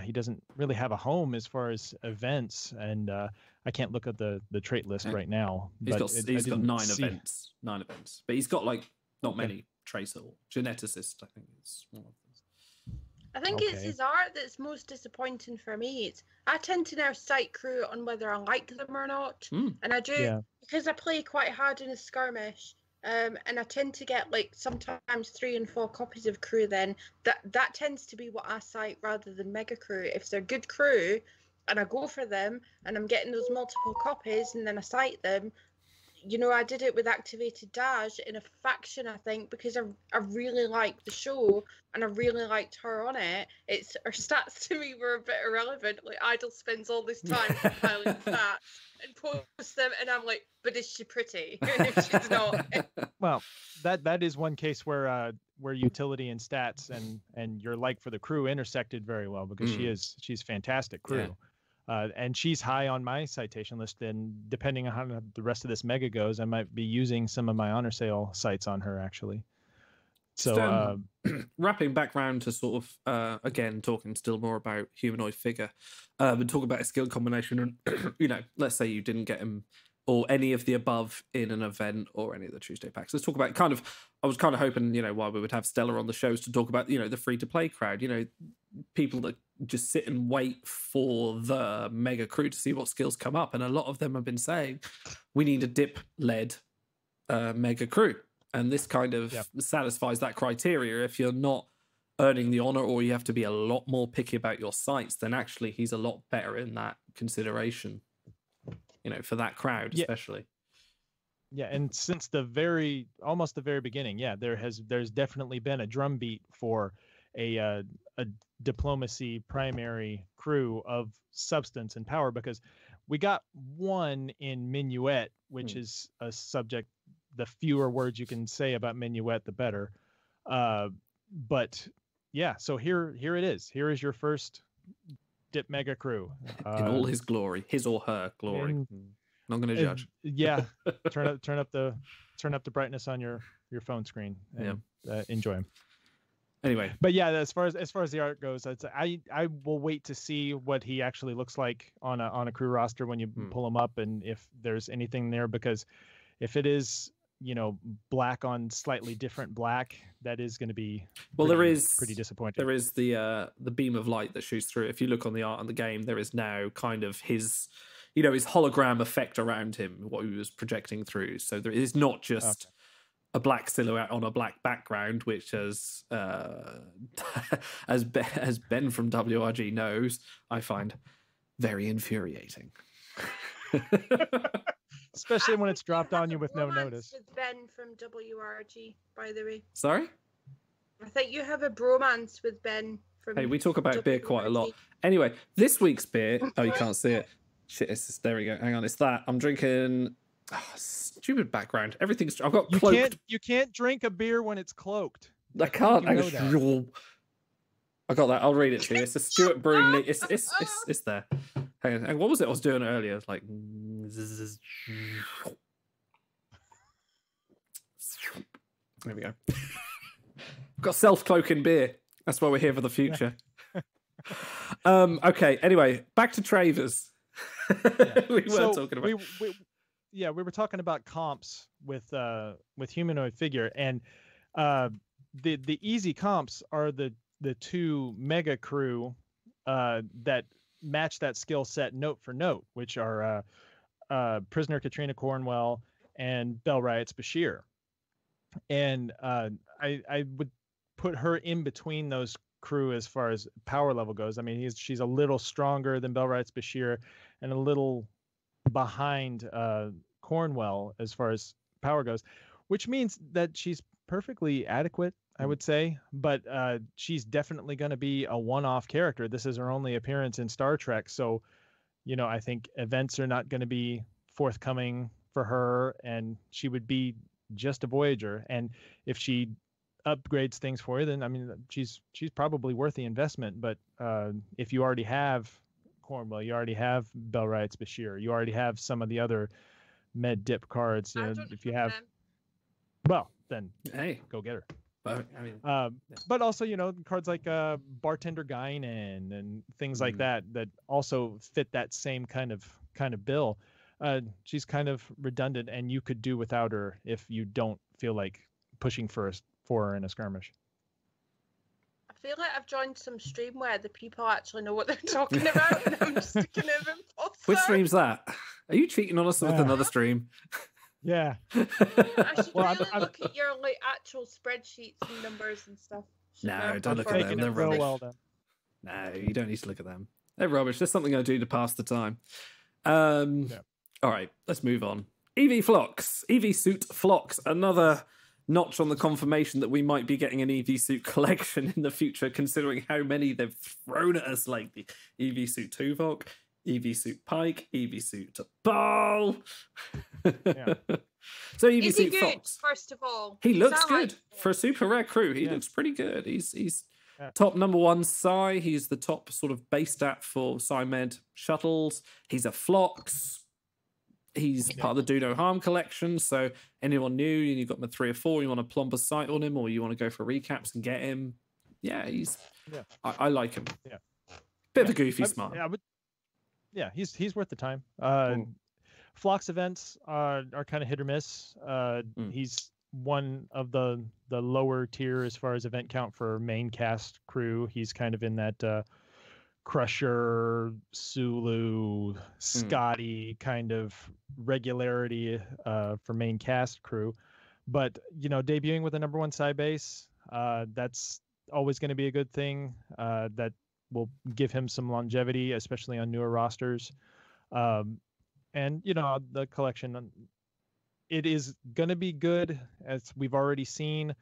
He doesn't really have a home as far as events, and I can't look at the trait list right now.
He's got 9 events, but he's got not many traits at all. Geneticist, I think, is one of them.
I think it's his art that's most disappointing for me. I tend to now cite crew on whether I like them or not, and I do because I play quite hard in a skirmish, and I tend to get sometimes 3 and 4 copies of crew. Then that tends to be what I cite rather than mega crew. If they're good crew, and I go for them, and I'm getting those multiple copies, and then I cite them. I did it with Activated Dash in a faction, I think, because I really liked the show and I really liked her on it. Her stats to me were a bit irrelevant. Idle spends all this time compiling stats and posts them, and I'm like, but is she pretty? If she's not.
Well, that is one case where utility and stats and your like for the crew intersected very well, because she's fantastic crew. Yeah. And she's high on my citation list, and depending on how the rest of this mega goes, I might be using some of my honor sale sites on her, actually. So
wrapping back round to sort of, again, talking still more about humanoid figure, and talk about a skill combination, and, let's say you didn't get him or any of the above in an event or any of the Tuesday packs. Let's talk about I was kind of hoping, while we would have Stella on the shows, to talk about, the free-to-play crowd, people that just sit and wait for the mega crew to see what skills come up. And a lot of them have been saying, we need a dip-led mega crew. And this kind of satisfies that criteria. If you're not earning the honor, or you have to be a lot more picky about your sites, then actually he's a lot better in that consideration, for that crowd, especially.
Yeah, and since almost the very beginning, there's definitely been a drumbeat for a diplomacy primary crew of substance and power, because we got one in Minuet, which is a subject. The fewer words you can say about Minuet, the better. But yeah, so here it is. Here is your first dip mega crew
in all his glory, his or her glory. I'm not going to judge.
Turn up the brightness on your phone screen and enjoy him.
Anyway,
but yeah, as far as the art goes, I will wait to see what he actually looks like on a crew roster when you pull him up, and if there's anything there, because if it is black on slightly different black, that is going to be pretty disappointing.
There is the beam of light that shoots through. If you look on the art on the game, there is now kind of his hologram effect around him, what he was projecting through. So there is not just a black silhouette on a black background, which as Ben from WRG knows, I find very infuriating.
especially when it's
think you
dropped
have
on
a
you with no
bromance
notice.
With Ben from WRG, by the way.
Sorry?
I think you have a bromance with Ben from.
Hey, we talk about beer quite a lot.
WRG.
Anyway, this week's beer. Oh, you can't see it. Shit, there we go. Hang on, it's that. I'm drinking. Oh, stupid background. Everything's. I've got cloaked.
You can't drink a beer when it's cloaked.
I can't.
You know that.
I got that. I'll read it to you. It's a Stuart Brewing. It's there. Hang on. What was it I was doing earlier? It's like. There we go. I've got self-cloaking beer. That's why we're here for the future. Okay. Anyway, back to Travers. We were talking about.
We were talking about comps with humanoid figure, and the easy comps are the two mega crew that match that skill set note for note, which are Prisoner Katrina Cornwell and Bell Riot's Bashir. And I would put her in between those crew as far as power level goes. I mean, she's a little stronger than Bell Riot's Bashir and a little behind Cornwell as far as power goes, which means that she's perfectly adequate, I would say, but she's definitely going to be a one-off character. This is her only appearance in Star Trek, so I think events are not going to be forthcoming for her, and she would be just a Voyager. And if she upgrades things for you, then I mean she's probably worth the investment. But if you already have Cornwell, you already have Bell Riot's Bashir, you already have some of the other med dip cards, if you have them. Well, then
hey,
go get her.
But I mean,
but also cards like Bartender Guinan and things like that also fit that same kind of bill. She's kind of redundant, and you could do without her if you don't feel like pushing for her in a skirmish.
I feel like I've joined some stream where the people actually know what they're talking about, and I'm just kind of imposter.
Which stream's that? Are you cheating on us with another stream?
Yeah.
I should look at your actual spreadsheets and numbers and stuff.
No, don't look at them. They're rubbish. No, you don't need to look at them. They're rubbish. There's something I do to pass the time. All right, let's move on. EV Suit Phlox, another notch on the confirmation that we might be getting an EV Suit collection in the future, considering how many they've thrown at us, like the EV Suit Tuvok, EV Suit Pike, EV Suit Ball. Yeah. So EV Suit Phlox.
First of all,
he looks good for a super rare crew. He looks pretty good. He's top number one Psi. He's the top sort of base stat for Psi Med shuttles. He's a Phlox. He's part of the Do No Harm collection, so anyone new, you've got him at 3 or 4, you want to plumb a sight on him, or you want to go for recaps and get him. Yeah, I like him. Yeah, bit of a goofy smart.
Yeah, he's worth the time. Phlox events are kind of hit or miss. He's one of the lower tier as far as event count for main cast crew. He's kind of in that Crusher, Sulu, Scotty kind of regularity for main cast crew. But debuting with a number one Psi base, that's always going to be a good thing. That will give him some longevity, especially on newer rosters. And the collection, it is going to be good, as we've already seen.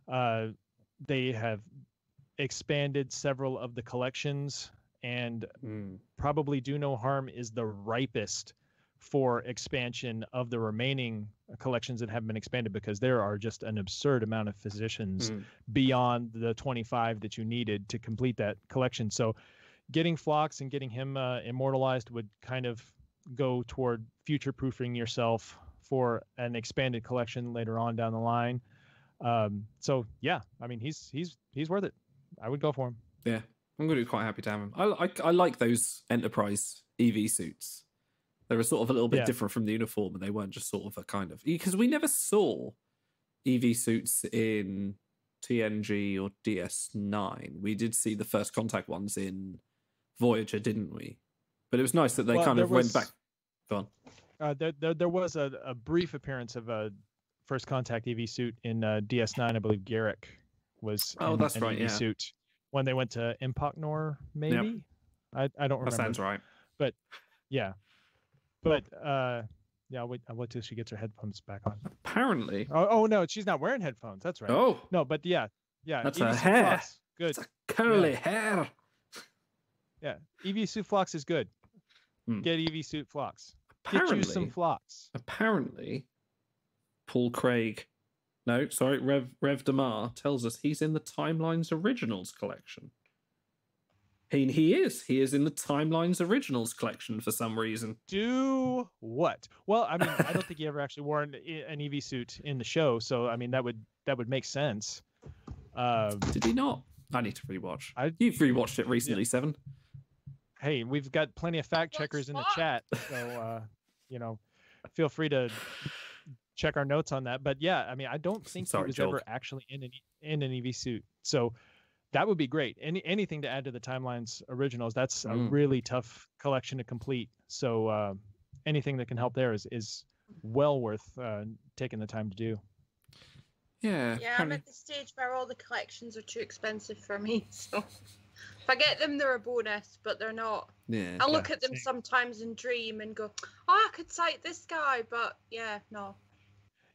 They have expanded several of the collections, and probably Do No Harm is the ripest for expansion of the remaining collections that have been expanded, because there are just an absurd amount of physicians beyond the 25 that you needed to complete that collection. So getting Phlox and getting him immortalized would kind of go toward future-proofing yourself for an expanded collection later on down the line. So yeah, I mean, he's worth it. I would go for him.
Yeah, I'm going to be quite happy to have him. I like those Enterprise EV suits. They were sort of a little bit different from the uniform, and they weren't just sort of a kind of, because we never saw EV suits in TNG or DS9. We did see the First Contact ones in Voyager, didn't we? But it was nice that they went back. Go
on. There was a brief appearance of a First Contact EV suit in DS9. I believe Garrick was in an EV suit when they went to Impacnor, maybe. Yep. I don't remember.
That sounds right.
But yeah. But Yeah, I'll wait till she gets her headphones back on.
Apparently.
Oh no, she's not wearing headphones. That's right.
Oh.
No, but yeah.
That's
EV
her
Suit
hair.
Flox, good.
It's a curly hair.
Yeah, EV Suit Flox is good. Get EV Suit Flox. Get you some Flox.
Apparently, Paul Craig, Rev DeMar tells us he's in the Timelines Originals collection. He is in the Timelines Originals collection for some reason.
Do what? Well, I mean, I don't think he ever actually wore an EV suit in the show, so I mean that would make sense.
Did he not? I need to rewatch. You've rewatched it recently, Seven.
Hey, we've got plenty of fact checkers in the chat, so feel free to check our notes on that. But yeah, I mean, I don't think he was ever actually in an EV suit, so that would be great. Anything to add to the Timelines Originals, that's a really tough collection to complete. So anything that can help there is well worth taking the time to do.
Yeah, I'm at the stage where all the collections are too expensive for me. So if I get them, they're a bonus, but they're not.
Yeah.
I look at them sometimes and dream and go, oh, I could cite this guy, but no.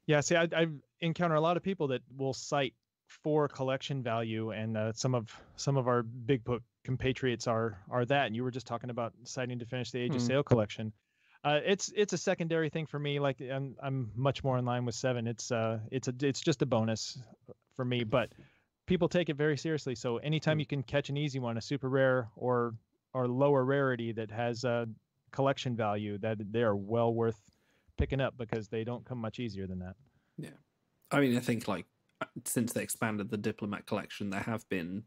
Yeah, see, I encounter a lot of people that will cite for collection value, and some of our big book compatriots are that. And you were just talking about citing to finish the Age of Sail collection. It's a secondary thing for me. Like I'm much more in line with Seven. It's just a bonus for me, but people take it very seriously. So anytime you can catch an easy one, a super rare or lower rarity that has a collection value, that they are well worth picking up because they don't come much easier than that.
Yeah, I mean, I think like since they expanded the Diplomat collection, there have been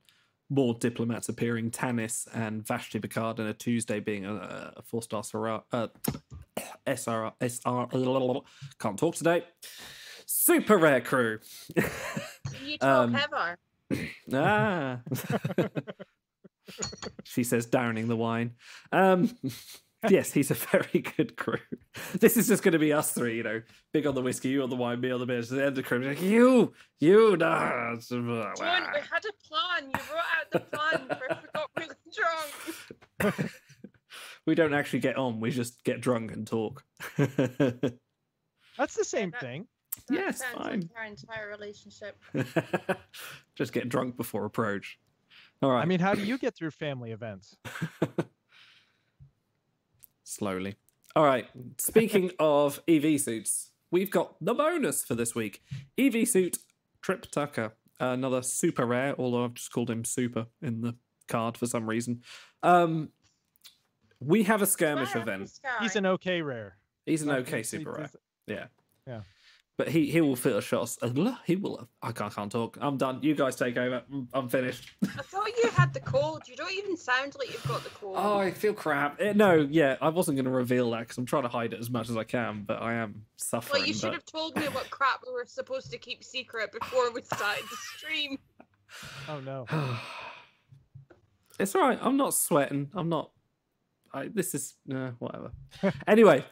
more diplomats appearing. Tanis and Vashti Picard, and a Tuesday being a 4-star SR. Can't talk today. Super rare crew.
You talk ever.
She says, downing the wine. Yes, he's a very good crew. This is just going to be us three, big on the whiskey, you on the wine, me on the beer. So the end of the crew, like, you, nah.
John, we had a plan. You wrote out the plan for if we got really drunk.
We don't actually get on. We just get drunk and talk.
That's the same thing.
Yes, fine.
Like our entire relationship.
Just get drunk before approach. All right.
I mean, how do you get through family events?
Slowly. All right. Speaking of EV suits, we've got the bonus for this week. EV suit Trip Tucker, another super rare, although I've just called him super in the card for some reason. We have a skirmish event.
He's an okay rare.
He's an okay super rare. Yeah.
Yeah.
But he will fit a shot. He will. I can't talk. I'm done. You guys take over. I'm finished.
I thought you had the cold. You don't even sound like you've got the cold.
Oh, I feel crap. I wasn't going to reveal that because I'm trying to hide it as much as I can, but I am suffering.
Well, you should have told me what crap we were supposed to keep secret before we started the stream.
Oh, no.
It's all right. I'm not sweating. I'm not... this is... whatever. Anyway...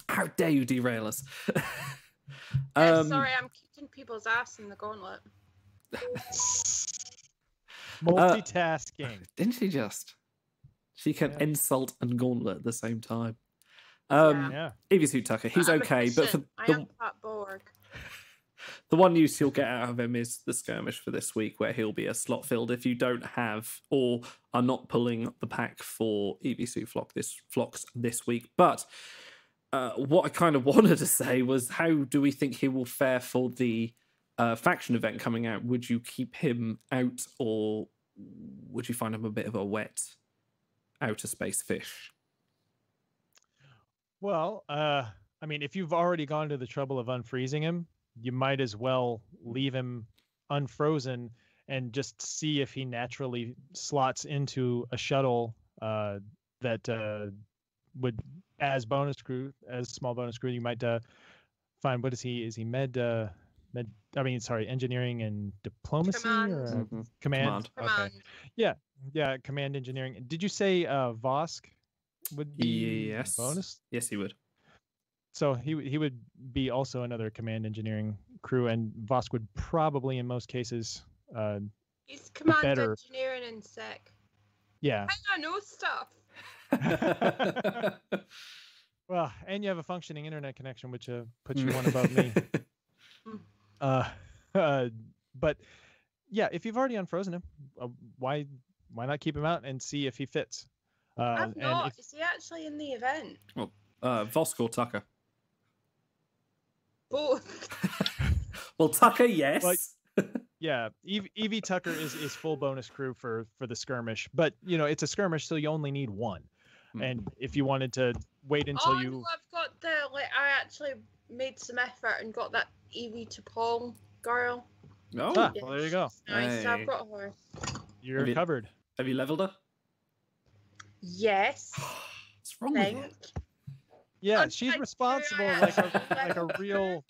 How dare you derail us?
Sorry, I'm kicking people's ass in the gauntlet.
Multitasking.
Didn't she just? She can insult and gauntlet at the same time. Evie Suit Tucker, he's okay, but for the one use you'll get out of him is the skirmish for this week, where he'll be a slot filled if you don't have or are not pulling the pack for Evie Suit Flox this week. But what I kind of wanted to say was, how do we think he will fare for the faction event coming out? Would you keep him out, or would you find him a bit of a wet outer space fish?
Well, I mean, if you've already gone to the trouble of unfreezing him, you might as well leave him unfrozen and just see if he naturally slots into a shuttle that would, as small bonus crew, you might find, what is he? Is he engineering and diplomacy?
Command.
Or command. Okay. Yeah, command engineering. Did you say Vosk would be bonus?
Yes, he would.
So he would be also another command engineering crew, and Vosk would probably, in most cases,
he's command engineering and sec.
Yeah.
I know stuff.
Well, and you have a functioning internet connection, which puts you one above me. But yeah, if you've already unfrozen him, why not keep him out and see if he fits?
I've not. Is he actually in the event?
Well, Vosk or Tucker?
Both.
Well, Tucker, yes.
Like, yeah, Evie Tucker is full bonus crew for the skirmish, but you know it's a skirmish, so you only need one. And if you wanted to wait until you,
no, I've got I actually made some effort and got that Evie to Paul girl.
Oh,
well, there you go.
Nice, hey. I've got her.
You're covered.
Have you leveled her?
Yes.
What's wrong with you?
Yeah, she's responsible like a real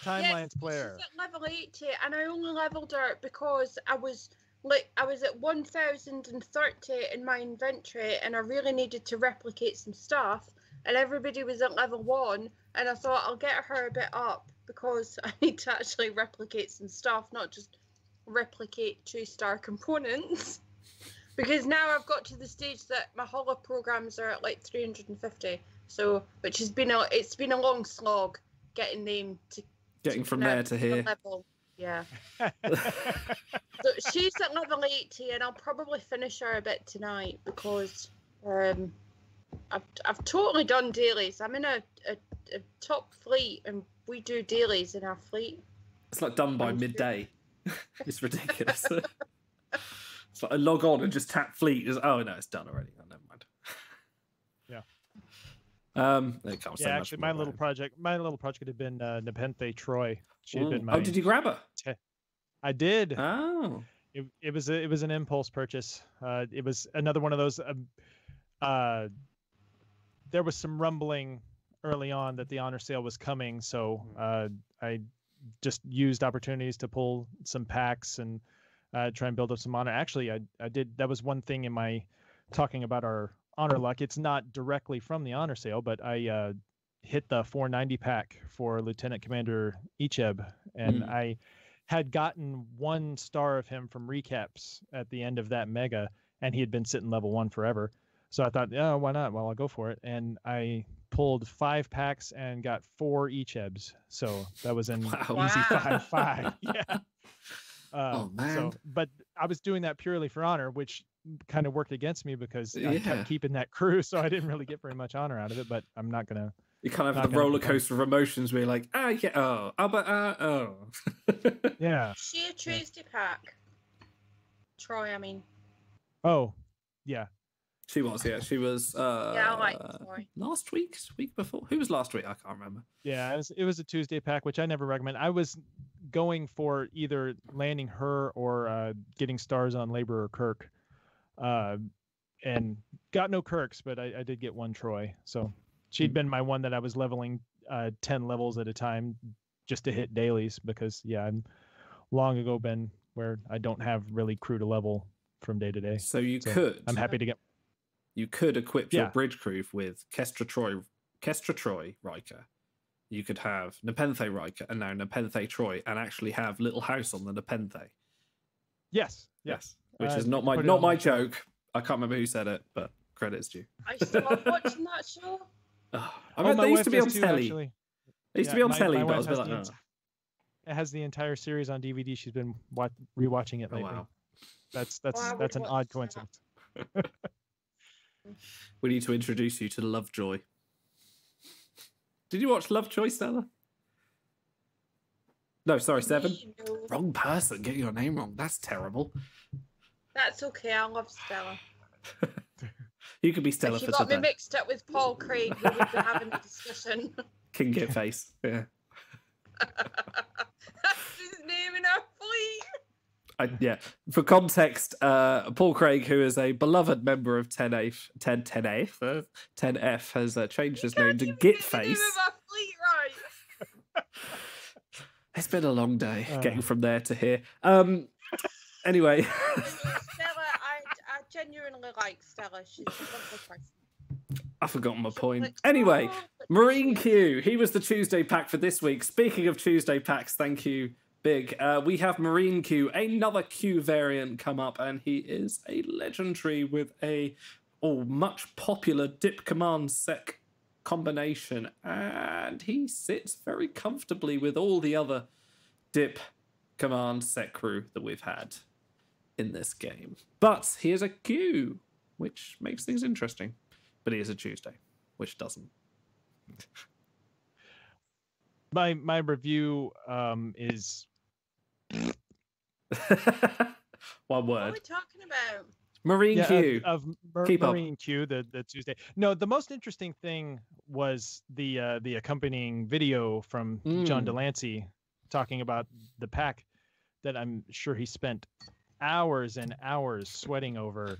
Timelines player.
She's at level 80, and I only leveled her because I was at 1030 in my inventory, and I really needed to replicate some stuff, and everybody was at level 1, and I thought I'll get her a bit up because I need to actually replicate some stuff, not just replicate 2-star components. Because now I've got to the stage that my holo programs are at like 350, so it's been a long slog getting them to
from there to here.
Level. Yeah. So she's at level 80, and I'll probably finish her a bit tonight because I've totally done dailies. I'm in a top fleet, and we do dailies in our fleet.
It's like done by midday. It's ridiculous. It's like I log on and just tap fleet. Oh no, it's done already. Oh, never mind.
Yeah. Yeah, actually, my little project could have been Nepenthe Troy. She had been my.
Oh, did you grab her?
I did.
Oh.
It was an impulse purchase. It was another one of those. There was some rumbling early on that the honor sale was coming, so I just used opportunities to pull some packs and try and build up some honor. Actually, I did. That was one thing in my talking about our honor luck. It's not directly from the honor sale, but I hit the 490 pack for Lieutenant Commander Icheb, and I had gotten 1 star of him from recaps at the end of that mega, and he had been sitting level 1 forever. So I thought, yeah, why not? Well, I'll go for it. And I pulled 5 packs and got 4 Ichebs. So that was an easy 5-5. Yeah.
Oh man!
So, but I was doing that purely for honor, which kind of worked against me because I kept keeping that crew, so I didn't really get very much honor out of it. But I'm not gonna.
You kind of have the roller coaster of emotions where you're like,
Yeah.
She a Tuesday pack. Troy, I mean.
Oh, yeah.
She was, yeah. She was.
Yeah, I like Troy.
Last week before. Who was last week? I can't remember.
Yeah, it was a Tuesday pack, which I never recommend. I was going for either landing her or getting stars on Labor or Kirk, and got no Kirks, but I did get 1 Troy. So she'd been my one that I was leveling 10 levels at a time just to hit dailies because I'm long ago been where I don't have really crew to level from day to day.
So could.
I'm happy to get.
You could equip your bridge crew with Kestra Troy Riker. You could have Nepenthe Riker and now Nepenthe Troy, and actually have Little House on the Nepenthe.
Yes.
Which is not my joke. I can't remember who said it, but credit's due.
I still watching that show.
They used to be on telly.
Actually.
They used to be on telly, but I was like,
it has the entire series on DVD. She's been rewatching it lately.
Wow.
That's an odd coincidence.
We need to introduce you to Lovejoy. Did you watch Lovejoy, Stella? No, sorry, 7.
No.
Wrong person. Get your name wrong. That's terrible.
That's okay. I love Stella.
You could be Stella for today.
If you got me mixed up with Paul Craig, we would be having a discussion.
King Get Face. Yeah.
That's his name in our fleet.
For context, Paul Craig, who is a beloved member of 10F, has changed his name to Gitface.
Right.
It's been a long day getting from there to here. Anyway.
Stella, I genuinely like Stella. She's a lovely person.
I've forgotten my point. Anyway, Marine Q. He was the Tuesday pack for this week. Speaking of Tuesday packs, thank you, Big. We have Marine Q, another Q variant come up, and he is a legendary with a much popular Dip Command Sec combination, and he sits very comfortably with all the other dip command set crew that we've had in this game. But he is a Q, which makes things interesting. But he is a Tuesday, which doesn't.
My review is
one
What are
word.
we talking about?
Marine Q.
of
Keep up.
Marine Q, the Tuesday. No, the most interesting thing was the accompanying video from John Delancey talking about the pack that I'm sure he spent hours and hours sweating over,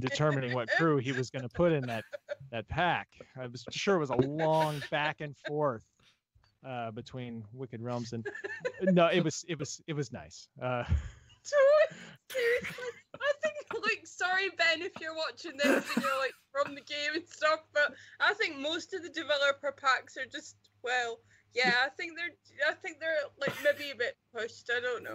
determining what crew he was going to put in that pack. I was sure it was a long back and forth between Wicked Realms and no, it was nice.
Seriously, I think, like, sorry Ben if you're watching this and you're like from the game and stuff, but I think most of the developer packs are just, well, yeah, I think they're like maybe a bit pushed. I don't know.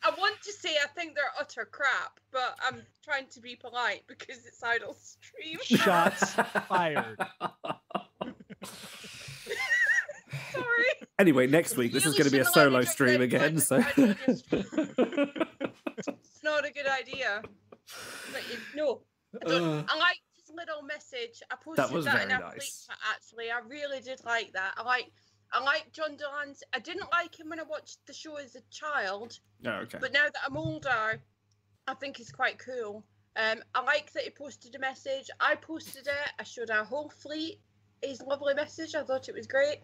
I want to say I think they're utter crap, but I'm trying to be polite because it's Idle Stream.
Shots fired.
Sorry.
Anyway, next week this is going to be a solo stream again, so
It's not a good idea. But no, I liked his little message. I posted
That was
that in
very
our
nice.
chat, actually. I really did like that. I like John Delancey. I didn't like him when I watched the show as a child,
Oh, okay.
but now that I'm older, I think he's quite cool. I like that he posted a message. I posted it. I showed our whole fleet his lovely message. I thought it was great.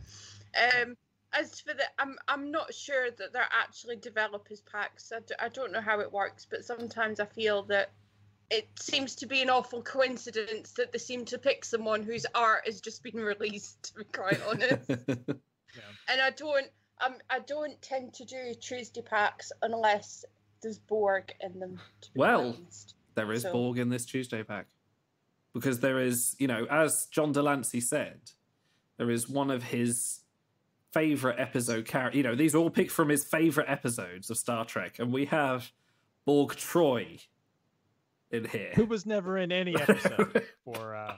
As for the, I'm not sure that they're actually developers packs. I don't know how it works, but sometimes I feel that it seems to be an awful coincidence that they seem to pick someone whose art has just been released, to be quite honest. And I don't tend to do Tuesday packs unless there's Borg in them. To be honest.
There is Borg in this Tuesday pack. Because there is, as John Delancey said, there is one of his favourite episode characters. These are all picked from his favourite episodes of Star Trek. And we have Borg Troy in here.
Who was never in any episode for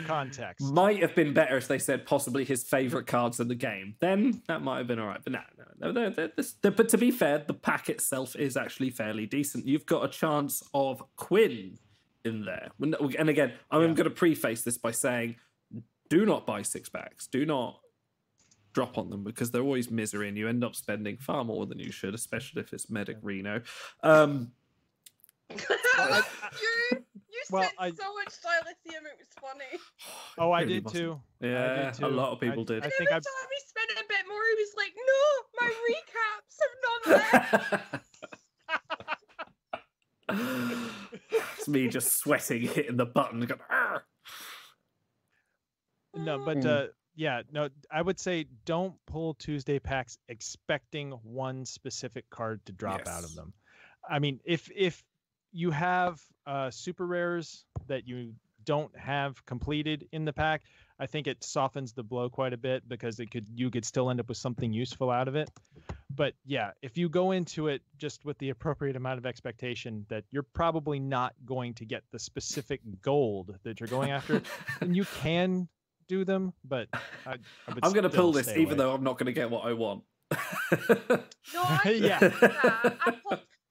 context.
Might have been better if they said possibly his favourite cards in the game. Then that might have been all right. But no. But to be fair, the pack itself is actually fairly decent. You've got a chance of Quinn in there. And again, I'm going to preface this by saying, do not buy 6-packs. Do not drop on them because they're always misery and you end up spending far more than you should, especially if it's Medic Reno.
You spent so much dilithium, it was funny.
Oh, I did too.
Yeah,
I did too.
A lot of people did.
I
And
think
every time he spent a bit more, he was like, no, my recaps have not left.
It's me just sweating, hitting the button, going, Arr!
No, but I would say don't pull Tuesday packs expecting one specific card to drop out of them. I mean, if you have super rares that you don't have completed in the pack, I think it softens the blow quite a bit because you could still end up with something useful out of it. But yeah, if you go into it just with the appropriate amount of expectation that you're probably not going to get the specific gold that you're going after, then you can do them. But I'm
going to pull this even though I'm not going to get what I want.
No,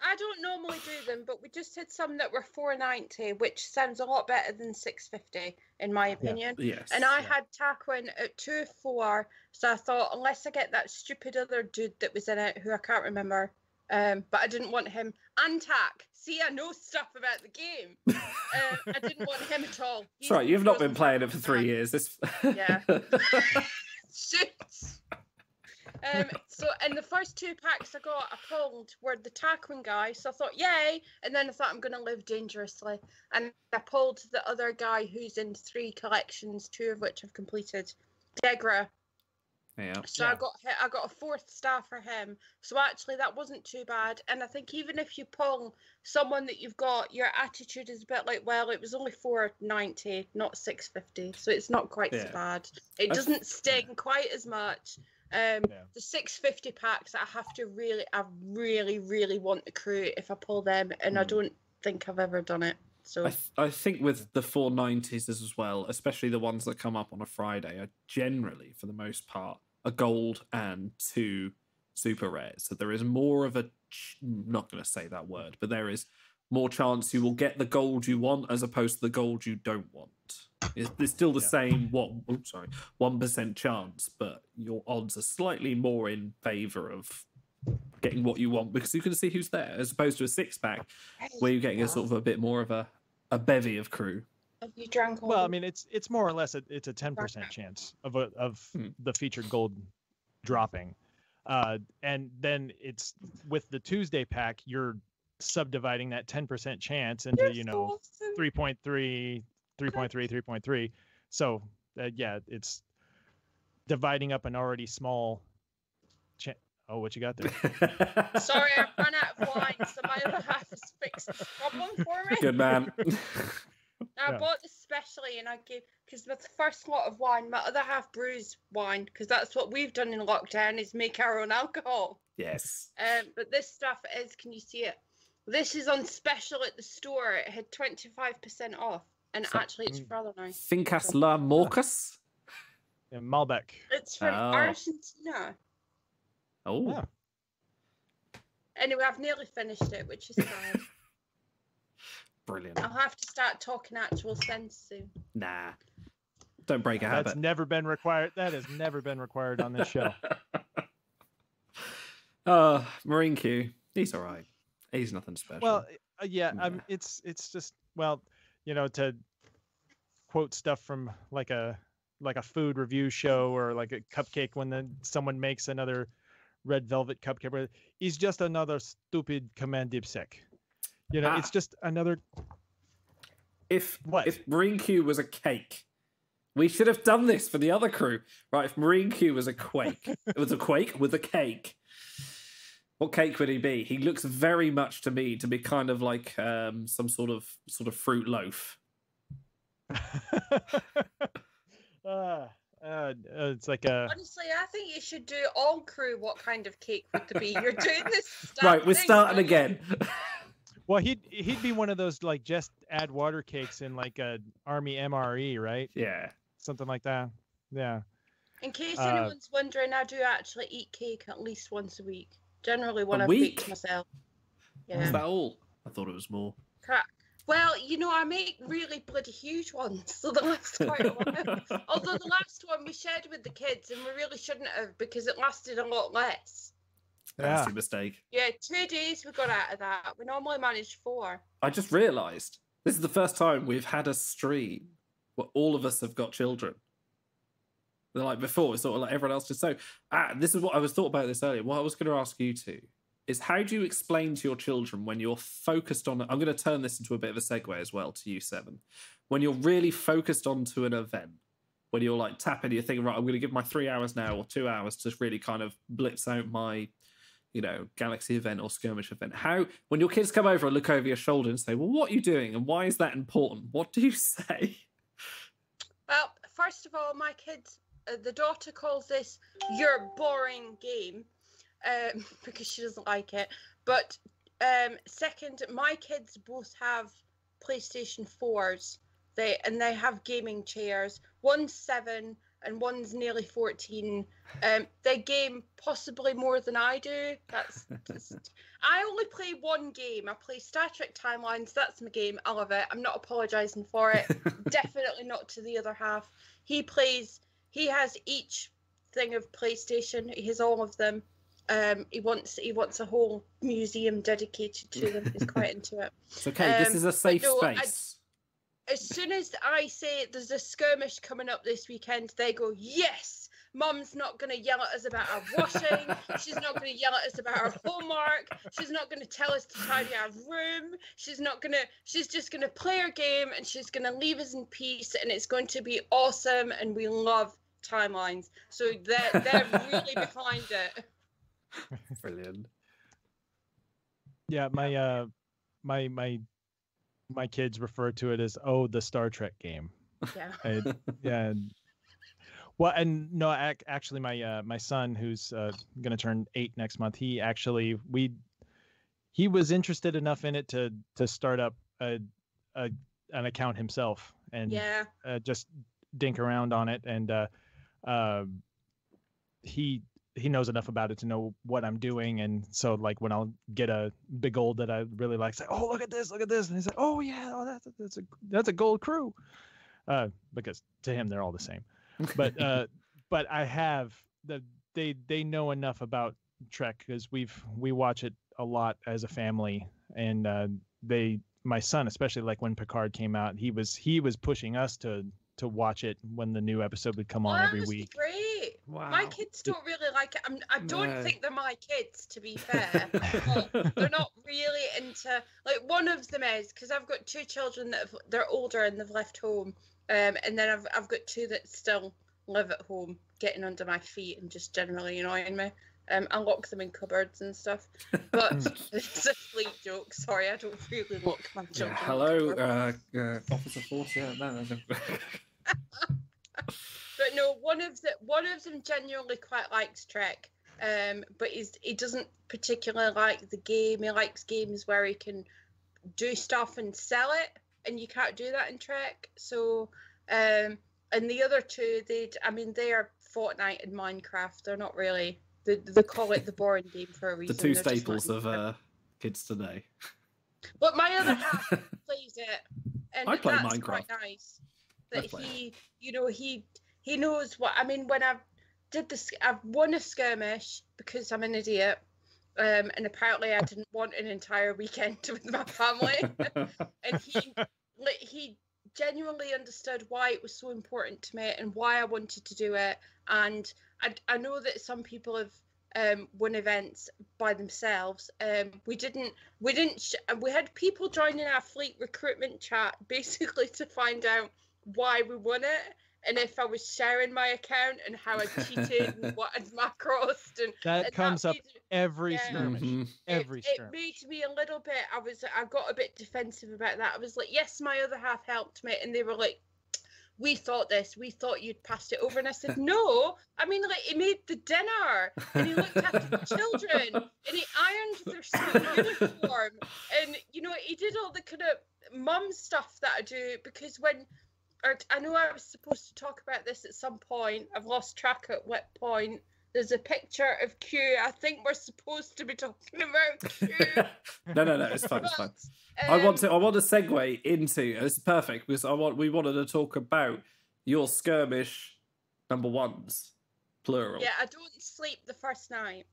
I don't normally do them, but we just had some that were $4.90, which sounds a lot better than $6.50 in my opinion.
Yes.
And I had Taquin at 2.4, so I thought unless I get that stupid other dude that was in it, who I can't remember, but I didn't want him. And Tac. See, I know stuff about the game. I didn't want him at all.
That's right. You've not been playing it for 3 years.
Yeah. Shit. So in the first 2 packs I pulled were the Taquin guy, so I thought yay, and then I thought I'm gonna live dangerously, and I pulled the other guy who's in 3 collections, 2 of which I've completed, Degra.
Yeah.
So I got a 4th star for him. So actually that wasn't too bad. And I think even if you pull someone that you've got, your attitude is a bit like, well, it was only $4.90, not $6.50, so it's not quite so bad. It doesn't sting quite as much. The $6.50 packs, I really want the crew if I pull them, and I don't think I've ever done it. So
I think with the 490s as well, especially the ones that come up on a Friday, are generally, for the most part, a gold and 2 super rares. So there is more of a, not going to say that word, but there is more chance you will get the gold you want as opposed to the gold you don't want. It's still the same 1% chance, but your odds are slightly more in favour of getting what you want because you can see who's there, as opposed to a 6-pack where you're getting a sort of a bit more of a bevy of crew.
have you drank all
Well, I
the-
mean, it's more or less it's a 10% chance of the featured gold dropping, and then it's with the Tuesday pack, you're subdividing that 10% chance into
You're so awesome.
3.3, 3.3, 3.3. So it's dividing up an already small. Oh, what you got there?
Sorry, I've run out of wine, so my other half has fixed the problem for me.
Good man.
I bought this specially, and I gave, because with the first lot of wine, my other half brews wine, because that's what we've done in lockdown, is make our own alcohol.
Yes.
But this stuff is, can you see it? This is on special at the store. It had 25% off, and actually it's further now.
Fincas la Morcas?
Yeah, Malbec.
It's from Argentina.
Oh.
Yeah.
Anyway, I've nearly finished it, which is sad.
Brilliant.
I'll have to start talking actual sense soon.
Nah. Don't break a habit.
That's never been required. That has never been required on this show.
Marine Q. He's all right. He's nothing special.
Well, it's just, well, to quote stuff from like a food review show or like a cupcake when someone makes another red velvet cupcake, he's just another stupid command dipsec. It's just another.
If Marine Q was a cake, we should have done this for the other crew, right? If Marine Q was a quake, it was a quake with a cake. What cake would he be? He looks very much to me to be kind of like some sort of fruit loaf.
It's like a.
Honestly, I think you should do all crew. What kind of cake would it be? You're doing this stuff.
Right, we're starting again.
Well, he'd be one of those like just add water cakes in like a Army MRE, right?
Yeah,
something like that. Yeah.
In case anyone's wondering, I do actually eat cake at least once a week. Generally, when
A
I
week?
bake myself.
Is
Yeah.
that all? I thought it was more.
Crap. Well, I make really bloody huge ones, so they last quite a while. Although the last one we shared with the kids, and we really shouldn't have because it lasted a lot less.
That's a mistake.
Yeah, 2 days we got out of that. We normally manage 4.
I just realised this is the first time we've had a stream where all of us have got children. They're like before, it's sort of like everyone else did. So, this is what I was thought about this earlier. What I was going to ask you two is how do you explain to your children when you're focused on, I'm going to turn this into a bit of a segue as well to you, Seven. When you're really focused onto an event, when you're like tapping, you're thinking, right, I'm going to give my 3 hours now or 2 hours to really kind of blitz out my, Galaxy event or skirmish event. How, when your kids come over and look over your shoulder and say, well, what are you doing? And why is that important? What do you say?
Well, first of all, my kids, the daughter calls this your boring game because she doesn't like it. But second, my kids both have PlayStation 4s. They have gaming chairs. One's 7 and one's nearly 14. They game possibly more than I do. That's just... I only play one game. I play Star Trek Timelines. That's my game. I love it. I'm not apologising for it. Definitely not to the other half. He has each thing of PlayStation. He has all of them. He wants a whole museum dedicated to them. He's quite into it.
It's okay. This is a safe space.
As soon as I say there's a skirmish coming up this weekend, they go, yes, Mum's not going to yell at us about our washing. She's not going to yell at us about our homework. She's not going to tell us to tidy our room. She's just going to play her game and she's going to leave us in peace and it's going to be awesome and we love Timelines. So they're really behind it.
Brilliant.
Yeah, my kids refer to it as the Star Trek game.
Yeah.
Yeah. Well, and no, actually, my son, who's going to turn 8 next month, he was interested enough in it to start up a an account himself and
Yeah.
just dink around on it, and he knows enough about it to know what I'm doing. And so like when I'll get a big gold that I really like, say, oh, look at this, and he's like, oh yeah, oh, that's a gold crew, because to him they're all the same. But I have they know enough about Trek, because we watch it a lot as a family, and my son, especially, like when Picard came out, he was pushing us to watch it when the new episode would come on every week.
Great.
Wow.
My kids don't really like it. I don't think they're my kids, to be fair. They're not really into, like, one of them is, because I've got two children they're older and they've left home, and then I've got two that still live at home, getting under my feet and just generally annoying me. I lock them in cupboards and stuff. But it's a fleet joke. Sorry, I don't really lock my children.
Yeah, hello, Officer Force. Yeah, no.
But no, one of them genuinely quite likes Trek, but he doesn't particularly like the game. He likes games where he can do stuff and sell it, and you can't do that in Trek. So, and the other two, they are Fortnite and Minecraft. They're not really. They call it the boring game for a reason.
The two staples of kids today.
But my other half plays it, and
I play
that's
Minecraft.
quite nice. That he knows what I mean. When I've won a skirmish because I'm an idiot, and apparently I didn't want an entire weekend with my family, and he genuinely understood why it was so important to me and why I wanted to do it. And I know that some people have won events by themselves. We had people joining our fleet recruitment chat basically to find out why we won it, and if I was sharing my account and how I cheated and what I'd macrossed, and
that comes up every skirmish.
Mm-hmm.
Every skirmish.
It made me a little bit. I got a bit defensive about that. I was like, yes, my other half helped me, and they were like, we thought you'd passed it over, and I said, no. I mean, like, he made the dinner, and he looked after the children, and he ironed their school uniform, and he did all the kind of mum stuff that I do, because I know I was supposed to talk about this at some point. I've lost track at what point. There's a picture of Q. I think we're supposed to be talking about Q.
No, it's fine. It's fine. I want to segue into. This is perfect because we wanted to talk about your skirmish number ones, plural.
Yeah, I don't sleep the first night.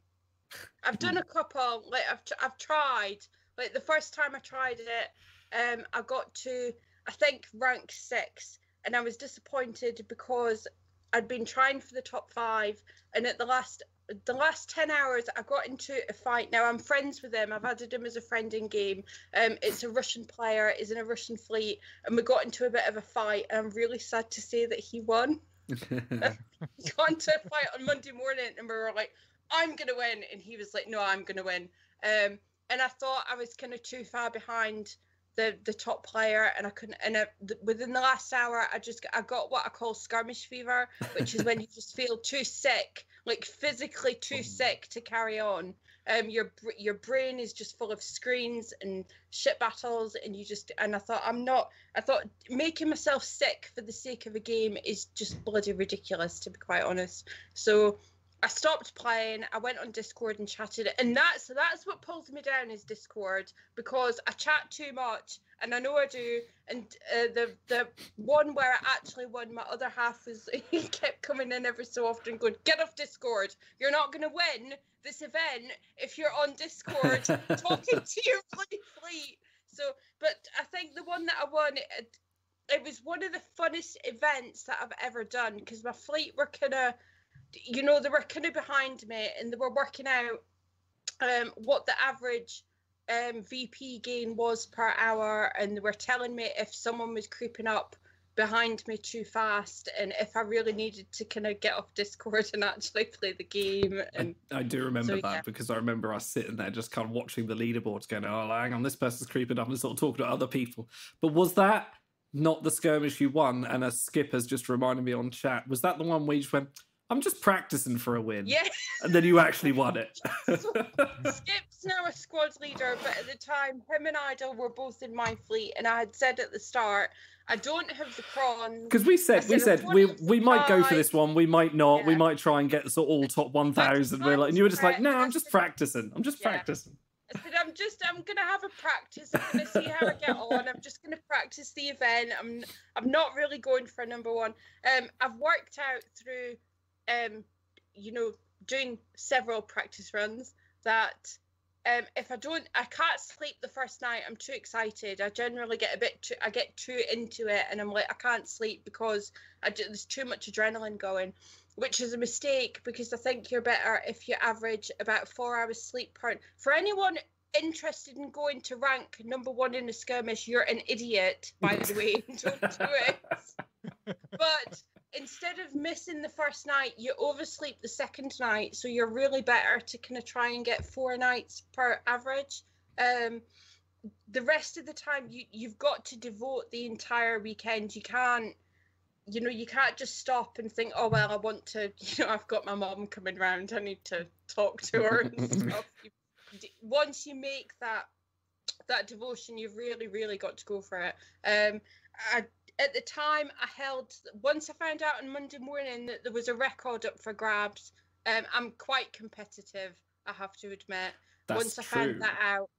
I've done a couple. Like I've tried. Like the first time I tried it, I got to, I think, rank 6, and I was disappointed because I'd been trying for the top 5, and at the last 10 hours I got into a fight. Now I'm friends with him. I've added him as a friend in game. It's a Russian player, is in a Russian fleet, and we got into a bit of a fight, and I'm really sad to say that he won. We got into a fight on Monday morning, and we were like, I'm gonna win, and he was like, no, I'm gonna win. And I thought I was kind of too far behind the top player, and I couldn't. And within the last hour, I got what I call skirmish fever, which is when you just feel too sick, like physically too sick to carry on. Your brain is just full of screens and shit battles, and I thought making myself sick for the sake of a game is just bloody ridiculous, to be quite honest. So I stopped playing. I went on Discord and chatted, and that's what pulls me down is Discord, because I chat too much, and I know I do. And the one where I actually won, my other half he kept coming in every so often, going, "Get off Discord! You're not going to win this event if you're on Discord talking to your bloody fleet." So, but I think the one that I won, it was one of the funnest events that I've ever done, because my fleet were kind of, they were kind of behind me, and they were working out what the average VP gain was per hour, and they were telling me if someone was creeping up behind me too fast, and if I really needed to kind of get off Discord and actually play the game. And
I do remember that, because I remember us sitting there just kind of watching the leaderboards going, oh, hang on, this person's creeping up, and sort of talking to other people. But was that not the skirmish you won? And as Skip has just reminded me on chat, was that the one where you just went, I'm just practicing for a win.
Yeah.
And then you actually won it.
So, Skip's now a squad leader, but at the time, him and Idol were both in my fleet, and I had said at the start, I don't have the prawns.
Because we said we might go for this one, we might not, we might try and get all top 1,000. And you were just like, no, I'm just practicing. I'm just practicing.
I said, I'm gonna have a practice. I'm gonna see how I get on. I'm just gonna practice the event. I'm not really going for number one. I've worked out through, doing several practice runs that if I can't sleep the first night. I'm too excited. I generally I get too into it, and I'm like, I can't sleep because there's too much adrenaline going, which is a mistake because I think you're better if you average about 4 hours sleep per. For anyone interested in going to rank number one in a skirmish, you're an idiot, by the way. Don't do it. But instead of missing the first night, you oversleep the second night, so you're really better to kind of try and get 4 nights per average. The rest of the time, you've got to devote the entire weekend. You can't just stop and think, oh, well, I want to, I've got my mom coming round, I need to talk to her and stuff. Once you make that devotion, you've really, really got to go for it. At the time, once I found out on Monday morning that there was a record up for grabs, I'm quite competitive, I have to admit. Once I found that out,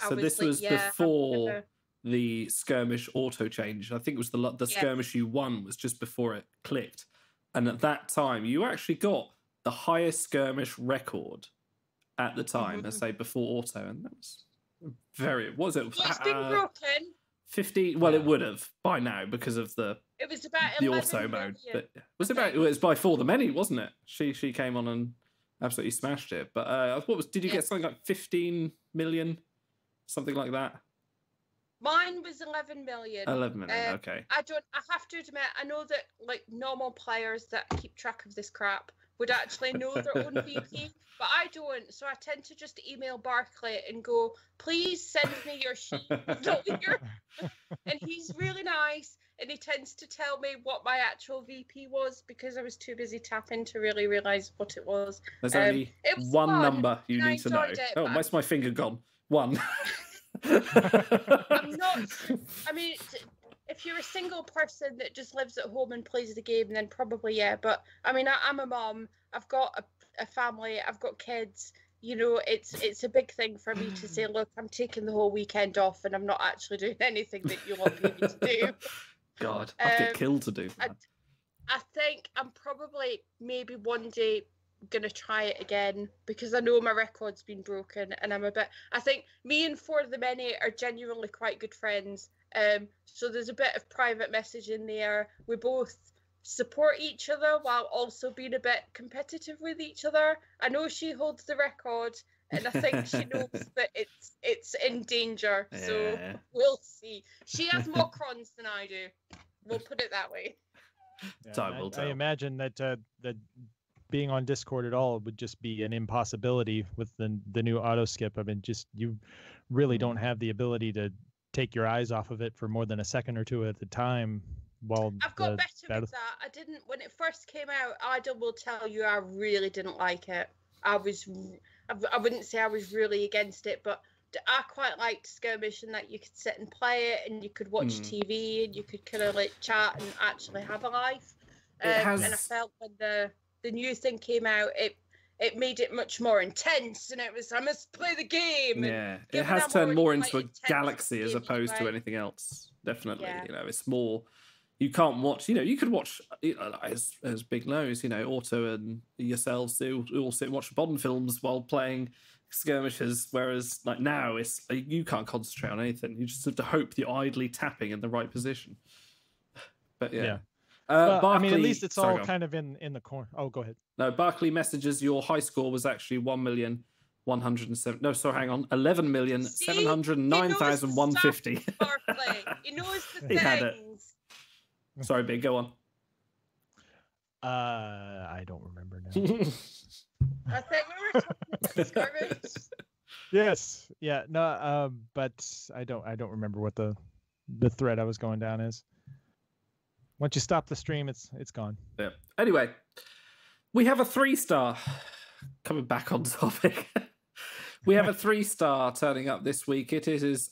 so this was before the skirmish auto change. I think it was the skirmish you won was just before it clicked. And at that time, you actually got the highest skirmish record at the time, let's say before auto. And that was what was it?
Yeah, it's been broken.
50, well, it would have by now because of
it was about
the auto mode. But it was by For the Many, wasn't it? She came on and absolutely smashed it. But did you get something like 15 million? Something like that?
Mine was 11 million.
11 million, okay.
I have to admit, I know that like normal players that keep track of this crap would actually know their own VP, but I don't. So I tend to just email Barclay and go, please send me your sheet of the year. And he's really nice, and he tends to tell me what my actual VP was because I was too busy tapping to really realise what it was.
There's only one number you need to know. Where's my finger gone? One.
I'm not. I mean, if you're a single person that just lives at home and plays the game, then probably yeah. But I mean, I'm a mom. I've got a family. I've got kids. It's a big thing for me to say, look, I'm taking the whole weekend off, and I'm not actually doing anything that you want me to do.
God, I'd get killed to do that.
I think I'm probably maybe one day gonna try it again because I know my record's been broken, and I think me and For the Many are genuinely quite good friends, so there's a bit of private message in there. We both support each other while also being a bit competitive with each other. I know she holds the record, and I think she knows that it's in danger, so we'll see. She has more crons than I do, we'll put it that way.
Time will tell. I imagine that being on Discord at all would just be an impossibility with the new auto skip. I mean, just you really don't have the ability to take your eyes off of it for more than a second or two at a time. While
I've got better with that. I didn't when it first came out. I will tell you, I really didn't like it. I wouldn't say I was really against it, but I quite liked skirmish and that you could sit and play it, and you could watch TV, and you could kind of like chat and actually have a life. And I felt when the new thing came out, it made it much more intense, and it was, I must play the game.
Yeah, it has turned more into a galaxy as opposed to anything else. Definitely, it's more. You can't watch. You could watch as Big knows. Auto and yourselves all sit and watch Bond films while playing skirmishes. Whereas like now, it's you can't concentrate on anything. You just have to hope you're idly tapping in the right position. But yeah.
Barclay, I mean, at least it's all kind of in the corner. Oh, go ahead.
No, Barclay messages your high score was actually 1,107,000. No, sorry, hang on, 11,709,150.
Barclay, he knows the things.
He had it. Sorry, Big, go on.
I don't remember now.
I think we were talking about skirmish.
Yes, yeah, no, but I don't remember what the thread I was going down is. Once you stop the stream, it's gone.
Yeah. Anyway, We have a 3-star. Coming back on topic. We have a 3-star turning up this week. It is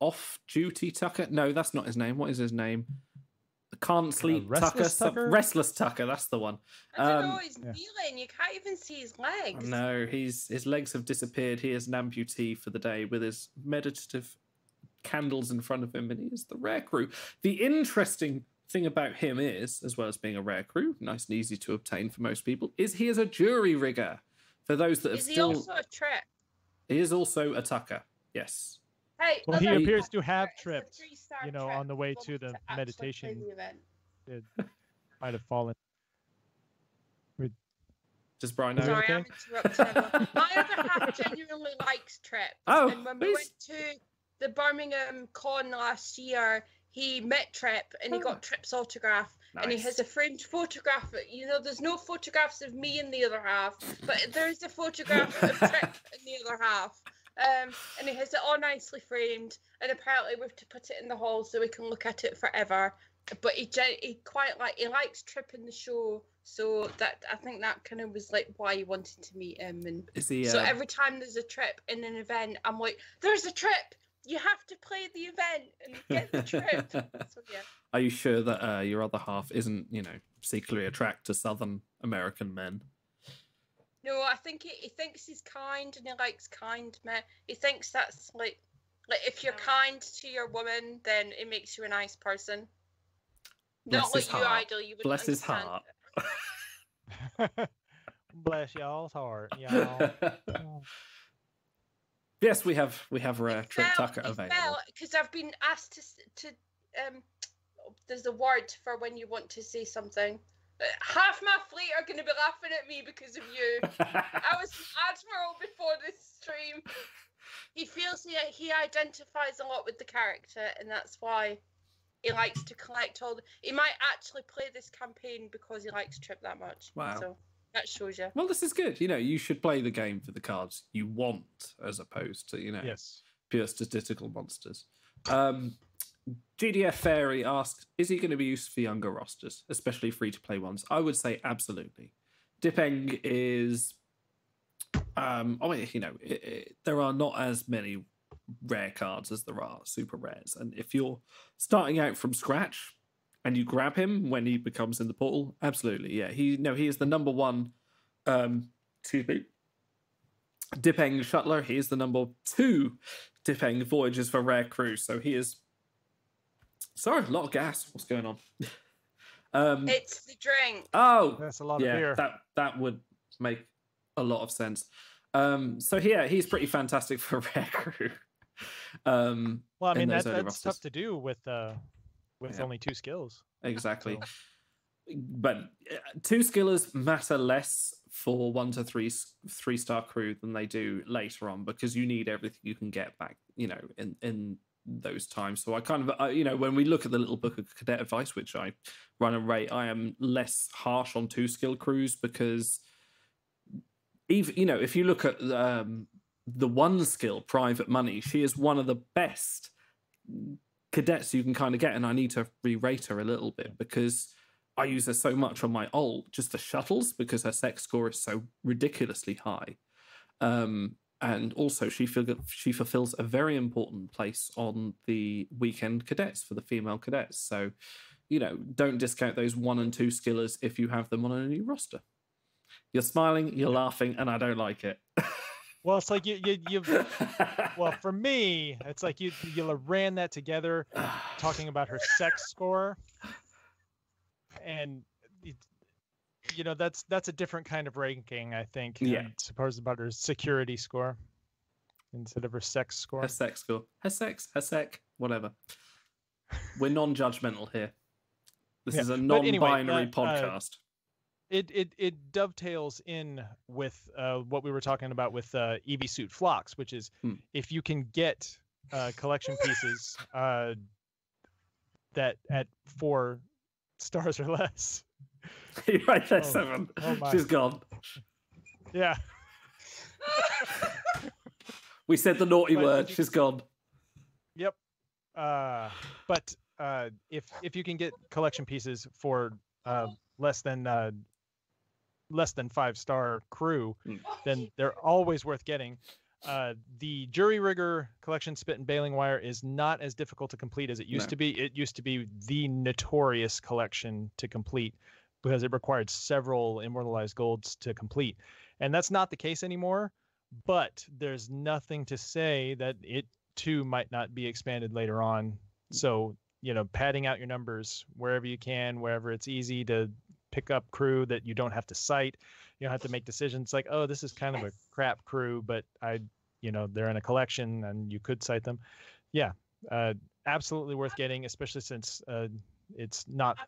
Off-Duty Tucker. No, that's not his name. What is his name? Can't Sleep Tucker? Restless Tucker, that's the one.
I don't know, he's kneeling. You can't even see his legs.
No, his legs have disappeared. He is an amputee for the day with his meditative candles in front of him, and he is the rare crew. The interesting thing about him is, as well as being a rare crew, nice and easy to obtain for most people, is he is a jury rigger. For those that have still...
Is he also a trip?
He is also a Tucker, yes.
Hey,
well, he appears to have tripped, on the way to the meditation. It might have fallen.
Does Brian know?
Sorry,
okay?
I'm interrupting everyone. My other half genuinely likes Trip.
Oh,
and when we went to the Birmingham Con last year, he met Trip and he got Trip's autograph. Nice. And he has a framed photograph. There's no photographs of me in the other half, but there's a photograph of Trip in the other half. And he has it all nicely framed, and apparently we have to put it in the hall so we can look at it forever. But he likes Trip in the show, so that I think that kind of was like why he wanted to meet him. And
is he,
so every time there's a Trip in an event, I'm like, "There's a Trip! You have to play the event and get the Trip." So yeah.
Are you sure that your other half isn't, secretly attracted to Southern American men?
No, I think he thinks he's kind and he likes kind men. He thinks that's like if you're kind to your woman, then it makes you a nice person. Not like you idol. You
bless his heart.
Bless y'all's heart, y'all.
Yes, we have rare Trip Tucker available.
Because I've been asked to there's a word for when you want to say something. Half my fleet are going to be laughing at me because of you. I was Admiral before this stream. He feels he identifies a lot with the character, and that's why he likes to collect all the... He might actually play this campaign because he likes Trip that much.
Wow.
So that shows you.
Well, this is good. You should play the game for the cards you want, as opposed to,
yes,
pure statistical monsters. GDF Fairy asked, is he going to be used for younger rosters, especially free-to-play ones? I would say absolutely. Dipeng is... there are not as many rare cards as there are super rares. And if you're starting out from scratch and you grab him when he becomes in the portal, absolutely, yeah. He is the number one... Dipeng Shuttler. He is the number 2 Dipeng Voyages for Rare Crew. So he is... Sorry, a lot of gas. What's going on?
It's the drink.
Oh,
that's a lot of beer.
That would make a lot of sense. So yeah, he's pretty fantastic for Rare Crew.
Well, I mean that's tough to do with only 2 skills.
Exactly.
So.
But 2 skillers matter less for 1 to 3-star crew than they do later on, because you need everything you can get back. In those times. So I kind of, when we look at the little book of cadet advice, which I run and rate, I am less harsh on 2-skill crews, because even, if you look at the 1-skill Private Money, she is one of the best cadets you can kind of get, and I need to re-rate her a little bit because I use her so much on my ult, just the shuttles, because her sex score is so ridiculously high. And also, she fulfills a very important place on the weekend cadets for the female cadets. So, don't discount those 1 and 2 skillers if you have them on a new roster. You're smiling, you're laughing, and I don't like it.
Well, it's like you well, for me, it's like you ran that together, talking about her sex score, and that's a different kind of ranking, I think.
Yeah.
Suppose about her security score instead of her sex score.
Her sex score. Her sec, whatever. We're non-judgmental here. This is a non-binary podcast.
It dovetails in with what we were talking about with EV Suit Phlox, which is if you can get collection pieces that at 4 stars or less.
You're right there, 7. She's gone.
Yeah.
We said the naughty word. She's gone.
Yep. But if you can get collection pieces for less than less than 5-star crew, then they're always worth getting. The jury rigger collection spit and baling wire is not as difficult to complete as it used to be. It used to be the notorious collection to complete because it required several immortalized golds to complete. And that's not the case anymore, but there's nothing to say that it too might not be expanded later on. So, you know, padding out your numbers wherever you can, wherever it's easy to pick up crew that you don't have to cite. You don't have to make decisions like, oh, this is kind of a crap crew, but they're in a collection and you could cite them. Yeah, absolutely worth getting, especially since it's not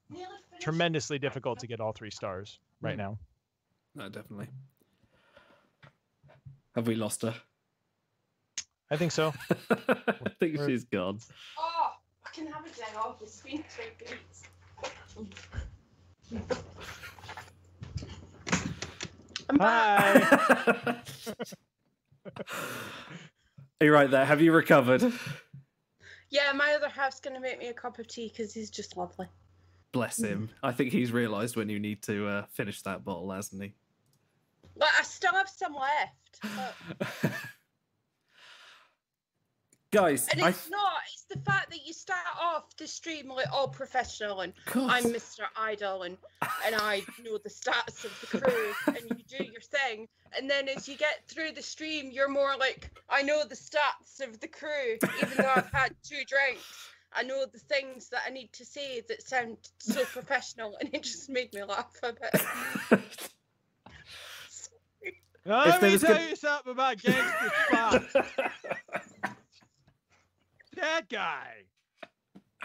tremendously difficult to get all 3 stars right now.
No, definitely. Have we lost her?
I think so.
I think she's gone.
Oh, I can have a day off. It's been 3 weeks. I'm back.
Hi.
Are you right there? Have you recovered?
Yeah, my other half's going to make me a cup of tea because he's just lovely.
Bless him. I think he's realised when you need to finish that bottle, hasn't he?
But I still have some left. But...
Guys,
and it's the fact that you start off the stream like all professional and I'm Mr. Idol and I know the stats of the crew and you do your thing. And then as you get through the stream, you're more like, I know the stats of the crew, even though I've had 2 drinks. I know the things that I need to say that sound so professional, and it just made me laugh a bit.
Let me tell you something about Gangster Spot. That guy,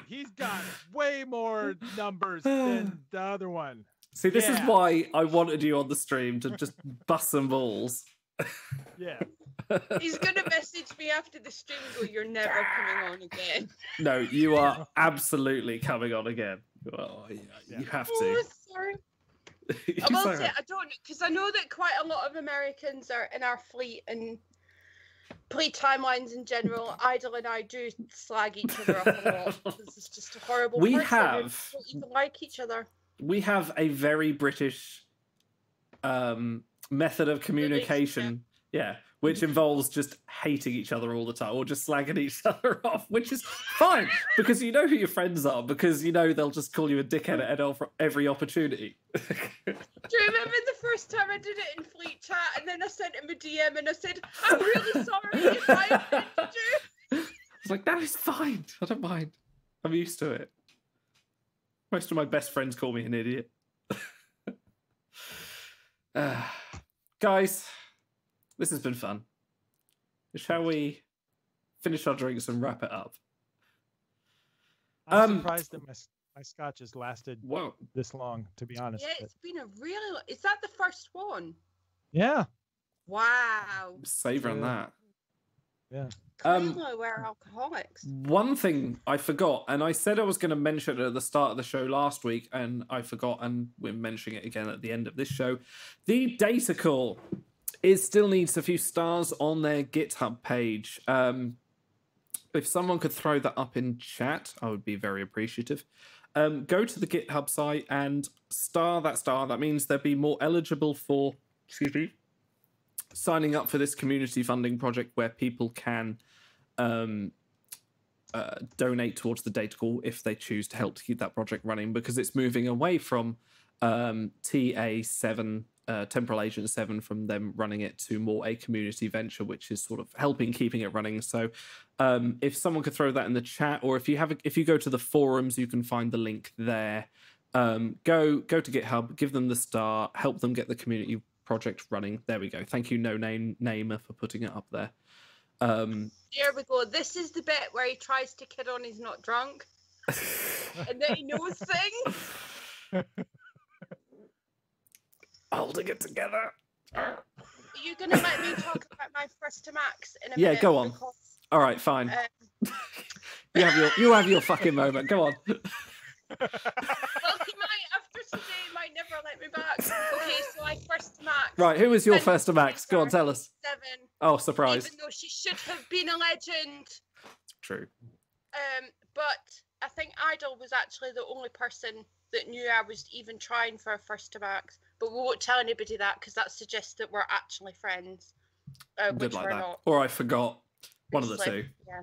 he's got way more numbers than the other one.
See, this is why I wanted you on the stream, to just bust some balls.
Yeah.
He's going to message me after the stream and go, you're never coming on again.
No, you are absolutely coming on again. Well, you have to.
Oh, sorry. I will say, I don't, because I know that quite a lot of Americans are in our fleet and play timelines in general. Idol and I do slag each other up a lot. This is just a horrible person. We don't even like each other.
We have a very British method of communication, which involves just hating each other all the time or just slagging each other off, which is fine because you know who your friends are, because you know they'll just call you a dickhead at every opportunity.
Do you remember the first time I did it in Fleet Chat and then I sent him a DM and I said, I'm really sorry if I offended you?
It's like, that is fine. I don't mind. I'm used to it. Most of my best friends call me an idiot. Guys, this has been fun. Shall we finish our drinks and wrap it up?
I'm surprised that my scotch has lasted this long, to be honest.
Yeah, it's been a really... Is that the first one?
Yeah.
Wow.
Savouring that.
Yeah.
We're alcoholics.
One thing I forgot, and I said I was going to mention it at the start of the show last week, and I forgot, and we're mentioning it again at the end of this show. The data core still needs a few stars on their GitHub page. If someone could throw that up in chat, I would be very appreciative. Go to the GitHub site and star that star. That means they'll be more eligible for, signing up for this community funding project where people can donate towards the data core if they choose to help to keep that project running, because it's moving away from TA7, Temporal Agent 7, from them running it to more a community venture, which is sort of helping keeping it running. So if someone could throw that in the chat, or if you go to the forums, you can find the link there. Go to GitHub, give them the star, help them get the community project running. There we go. Thank you, No Namer, for putting it up there.
Here we go. This is the bit where he tries to kid on he's not drunk. And then he knows things.
Holding it together.
Are you going to let me talk about my first to Max in a minute?
Yeah, go on.
Because,
all right, fine. You have your fucking moment. Go on.
Well, he might, after today, might never let me back. Okay, so I first to Max.
Right, who was your first to Max? Go on, tell us.
7.
Oh, surprise.
Even though she should have been a legend.
True.
But I think Idol was actually the only person that knew I was even trying for a first to max, but we won't tell anybody that because that suggests that we're actually friends, which
like
we're
that.
not.
Or I forgot. One of the two.
Yeah.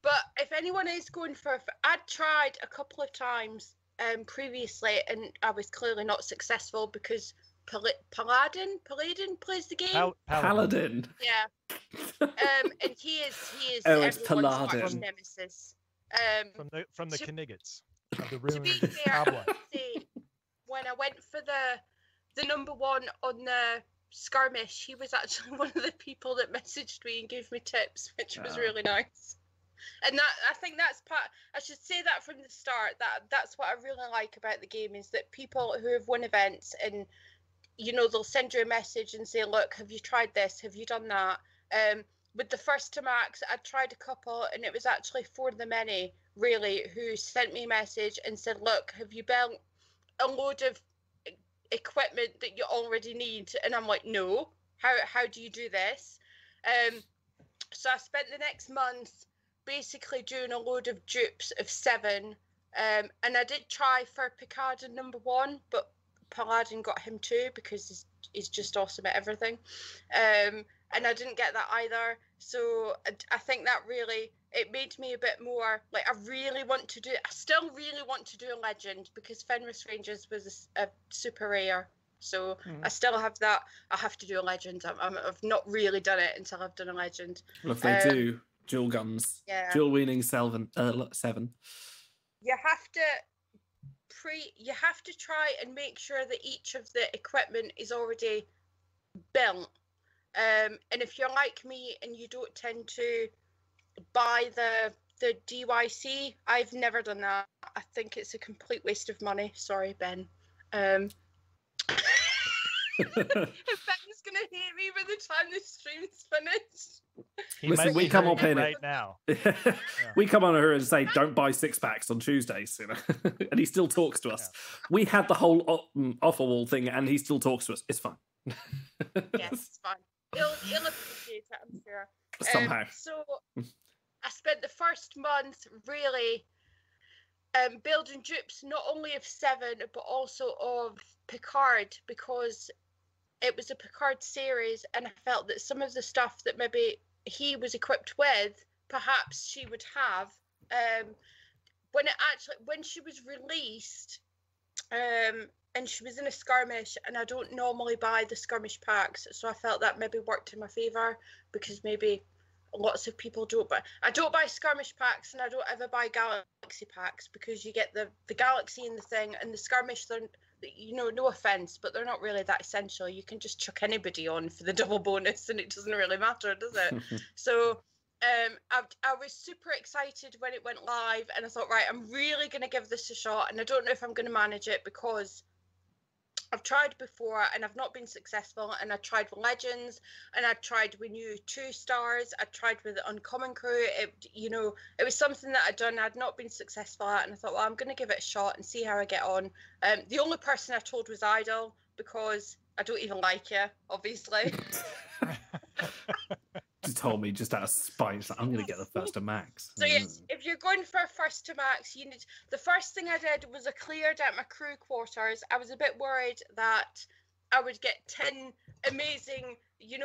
But if anyone is going for, I'd tried a couple of times previously, and I was clearly not successful because Paladin plays the game.
Paladin.
Yeah. And he is
Oh, it's
everyone's
Paladin.
arch nemesis.
From the Kniggets of the
To
ruined
be fair, I
Cowboy.
would say when I went for the number one on the skirmish, he was actually one of the people that messaged me and gave me tips, which was really nice. And that, I think that's part. I should say that from the start. That's what I really like about the game, is that people who have won events, and they'll send you a message and say, "Look, have you tried this? Have you done that?" With the first to max, I tried a couple, and it was actually for the many really who sent me a message and said, "Look, have you built a load of equipment that you already need?" And I'm like, "No. How do you do this?" So I spent the next month basically doing a load of dupes of 7, and I did try for Picard and number 1, but Paladin got him too because he's just awesome at everything, and I didn't get that either. So I think that really, it made me a bit more like, I still really want to do a legend, because Fenris Rangers was a super rare. So I still have that. I have to do a legend. I've not really done it until I've done a legend.
Well, if they do dual guns, dual weaning 7.
You have to try and make sure that each of the equipment is already built. And if you're like me and you don't tend to buy the DYC, I've never done that. I think it's a complete waste of money. Sorry, Ben. Ben's gonna hate me by the time the stream's finished.
Listen, we come up in
right now.
We come on here and say, "Don't buy 6-packs on Tuesdays," and he still talks to us. We had the whole offer wall thing, and he still talks to us. It's fine.
Yes, it's fine. He'll appreciate it, I'm sure.
Somehow.
So I spent the first month really building dupes, not only of 7, but also of Picard, because it was a Picard series, and I felt that some of the stuff that maybe he was equipped with, perhaps she would have. When she was released, and she was in a skirmish, and I don't normally buy the skirmish packs, so I felt that maybe worked in my favour, because maybe lots of people don't buy. I don't buy skirmish packs, and I don't ever buy galaxy packs, because you get the galaxy in the thing, and the skirmish, no offense, but they're not really that essential. You can just chuck anybody on for the double bonus, and it doesn't really matter, does it? So I was super excited when it went live, and I thought, right, I'm really going to give this a shot, and I don't know if I'm going to manage it, because I've tried before and I've not been successful, and I tried with Legends, and I tried with new 2 stars, I tried with the Uncommon crew. It was something that I'd done, I'd not been successful at, and I thought, well, I'm going to give it a shot and see how I get on. The only person I told was Idol, because I don't even like you, obviously.
Just told me just out of spite, I'm going to get the first to max.
So yes, if you're going for a first to max, the first thing I did was I cleared out my crew quarters. I was a bit worried that I would get 10 amazing,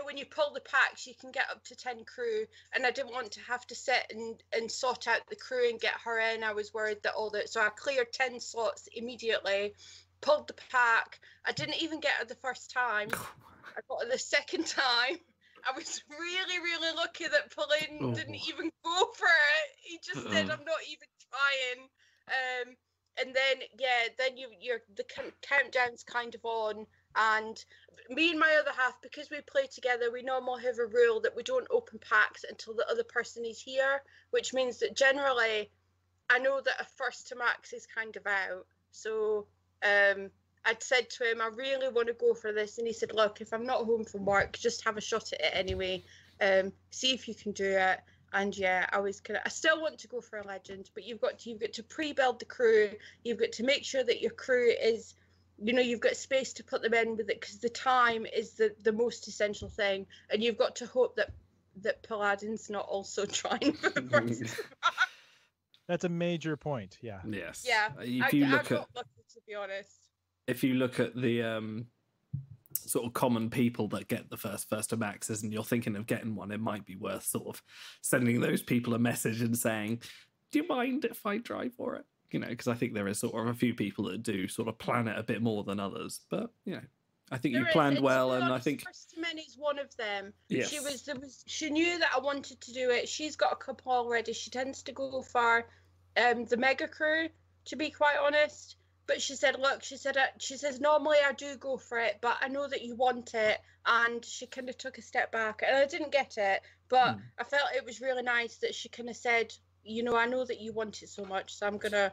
when you pull the packs, you can get up to 10 crew, and I didn't want to have to sit and sort out the crew and get her in. I was worried that so I cleared 10 slots immediately, pulled the pack. I didn't even get her the first time. I got her the second time. I was really, really lucky that Paladin didn't even go for it. He just said, "I'm not even trying." And then the countdown's kind of on, and me and my other half, because we play together, we normally have a rule that we don't open packs until the other person is here, which means that generally, I know that a first to max is kind of out. So I'd said to him, I really want to go for this, and he said, look, if I'm not home from work, just have a shot at it anyway. See if you can do it. And yeah, I still want to go for a legend, but you've got to pre-build the crew. You've got to make sure that your crew is, you've got space to put them in with it, because the time is the most essential thing, and you've got to hope that Paladin's not also trying for the first.
That's a major point. Yeah.
Yes.
Yeah,
If you look
I
at,
got lucky, to be honest.
if you look at the sort of common people that get the first to maxes, and you're thinking of getting one, it might be worth sort of sending those people a message and saying, "Do you mind if I drive for it?" You know, because I think there is sort of a few people that do sort of plan it a bit more than others. But you know, I think you planned well, and I think
Many's one of them.
Yes.
She knew that I wanted to do it. She's got a couple already. She tends to go for the mega crew, to be quite honest. But she said, look, she says normally I do go for it, but I know that you want it, and she kind of took a step back, and I didn't get it, but I felt it was really nice that she kind of said, you know, I know that you want it so much, so I'm gonna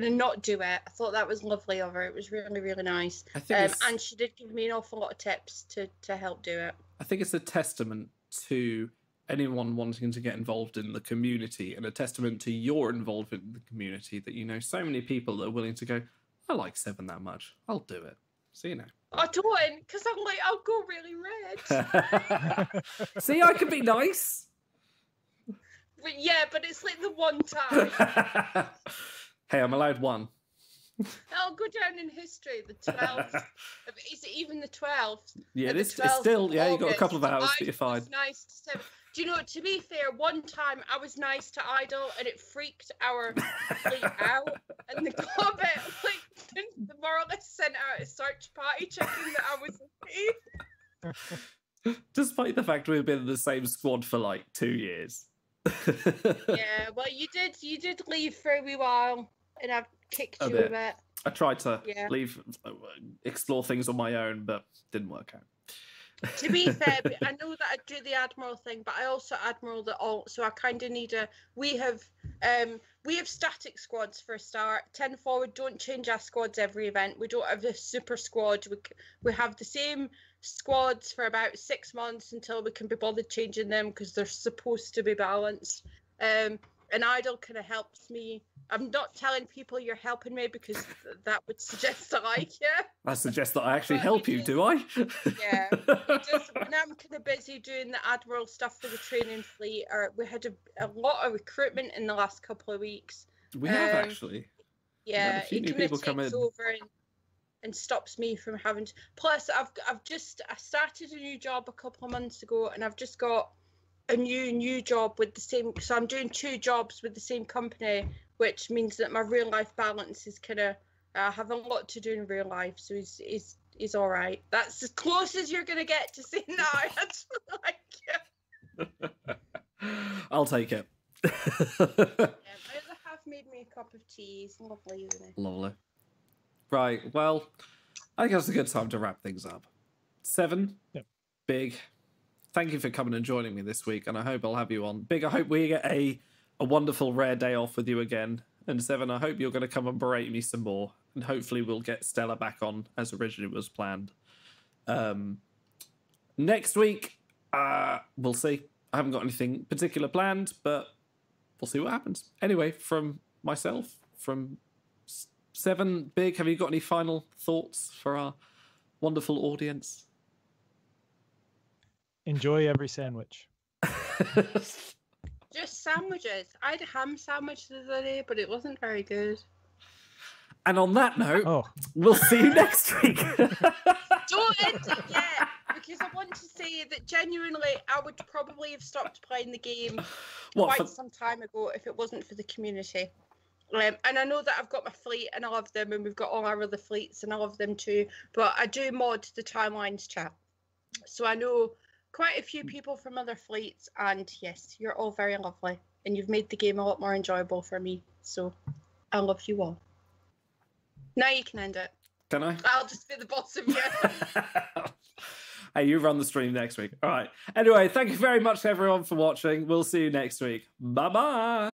not do it. I thought that was lovely of her. It was really, really nice.
I think
and she did give me an awful lot of tips to help do it.
I think it's a testament to anyone wanting to get involved in the community, and a testament to your involvement in the community, that you know so many people that are willing to go, I like Seven that much, I'll do it. So, you know.
I don't, because I'm like, I'll go really red.
See, I can be nice.
But yeah, but it's like the one time.
Hey, I'm allowed one.
I'll go down in history, the 12th. Is it even the 12th?
Yeah, it's still, yeah, you've got a couple of hours, but you're fine.
Nice to say. Do you know, to be fair, one time I was nice to Idle and it freaked our fleet out. And the Corbett, like, more or less sent out a search party checking that I was okay.
Despite the fact we've been in the same squad for like 2 years.
Yeah, well, you did leave for a wee while, and I've kicked you a bit.
I tried to explore things on my own, but didn't work out.
To be fair, I know that I do the Admiral thing, but I also Admiral the alt, so I kind of need a. We have static squads for a start. 10 forward don't change our squads every event. We don't have a super squad. We have the same squads for about 6 months until we can be bothered changing them because they're supposed to be balanced. And Idle kind of helps me. I'm not telling people you're helping me because that would suggest I like you.
I suggest that I actually help you, do I?
Yeah. Just when I'm kind of busy doing the Admiral stuff for the training fleet, or we had a lot of recruitment in the last couple of weeks.
We have actually.
Yeah,
a few new
it kind
people
of
come
takes
in.
over and stops me from having to. Plus, I started a new job a couple of months ago, and I've just got a new job with the same. So I'm doing 2 jobs with the same company, which means that my real life balance is kind of have a lot to do in real life. So he's all right. That's as close as you're gonna get to saying that I actually like you.
I'll take it.
Yeah, my other half made me a cup of tea. It's lovely, isn't it?
Lovely. Right, well, I guess it's a good time to wrap things up. 7, Big, thank you for coming and joining me this week, and I hope I'll have you on. Big, I hope we get a wonderful rare day off with you again. And 7, I hope you're going to come and berate me some more, and hopefully we'll get Stella back on as originally was planned. Next week, we'll see. I haven't got anything particular planned, but we'll see what happens. Anyway, from myself, from 7, Big, have you got any final thoughts for our wonderful audience?
Enjoy every sandwich.
Just sandwiches. I had a ham sandwich the other day, but it wasn't very good.
And on that note, we'll see you next week.
Don't end it yet, because I want to say that genuinely I would probably have stopped playing the game some time ago if it wasn't for the community. And I know that I've got my fleet and I love them, and we've got all our other fleets and I love them too, but I do mod the Timelines chat. So I know quite a few people from other fleets, and yes, you're all very lovely, and you've made the game a lot more enjoyable for me, so I love you all. Now you can end it.
Can I?
I'll just be the boss of you.
Hey, you run the stream next week. All right. Anyway, thank you very much, everyone, for watching. We'll see you next week. Bye-bye.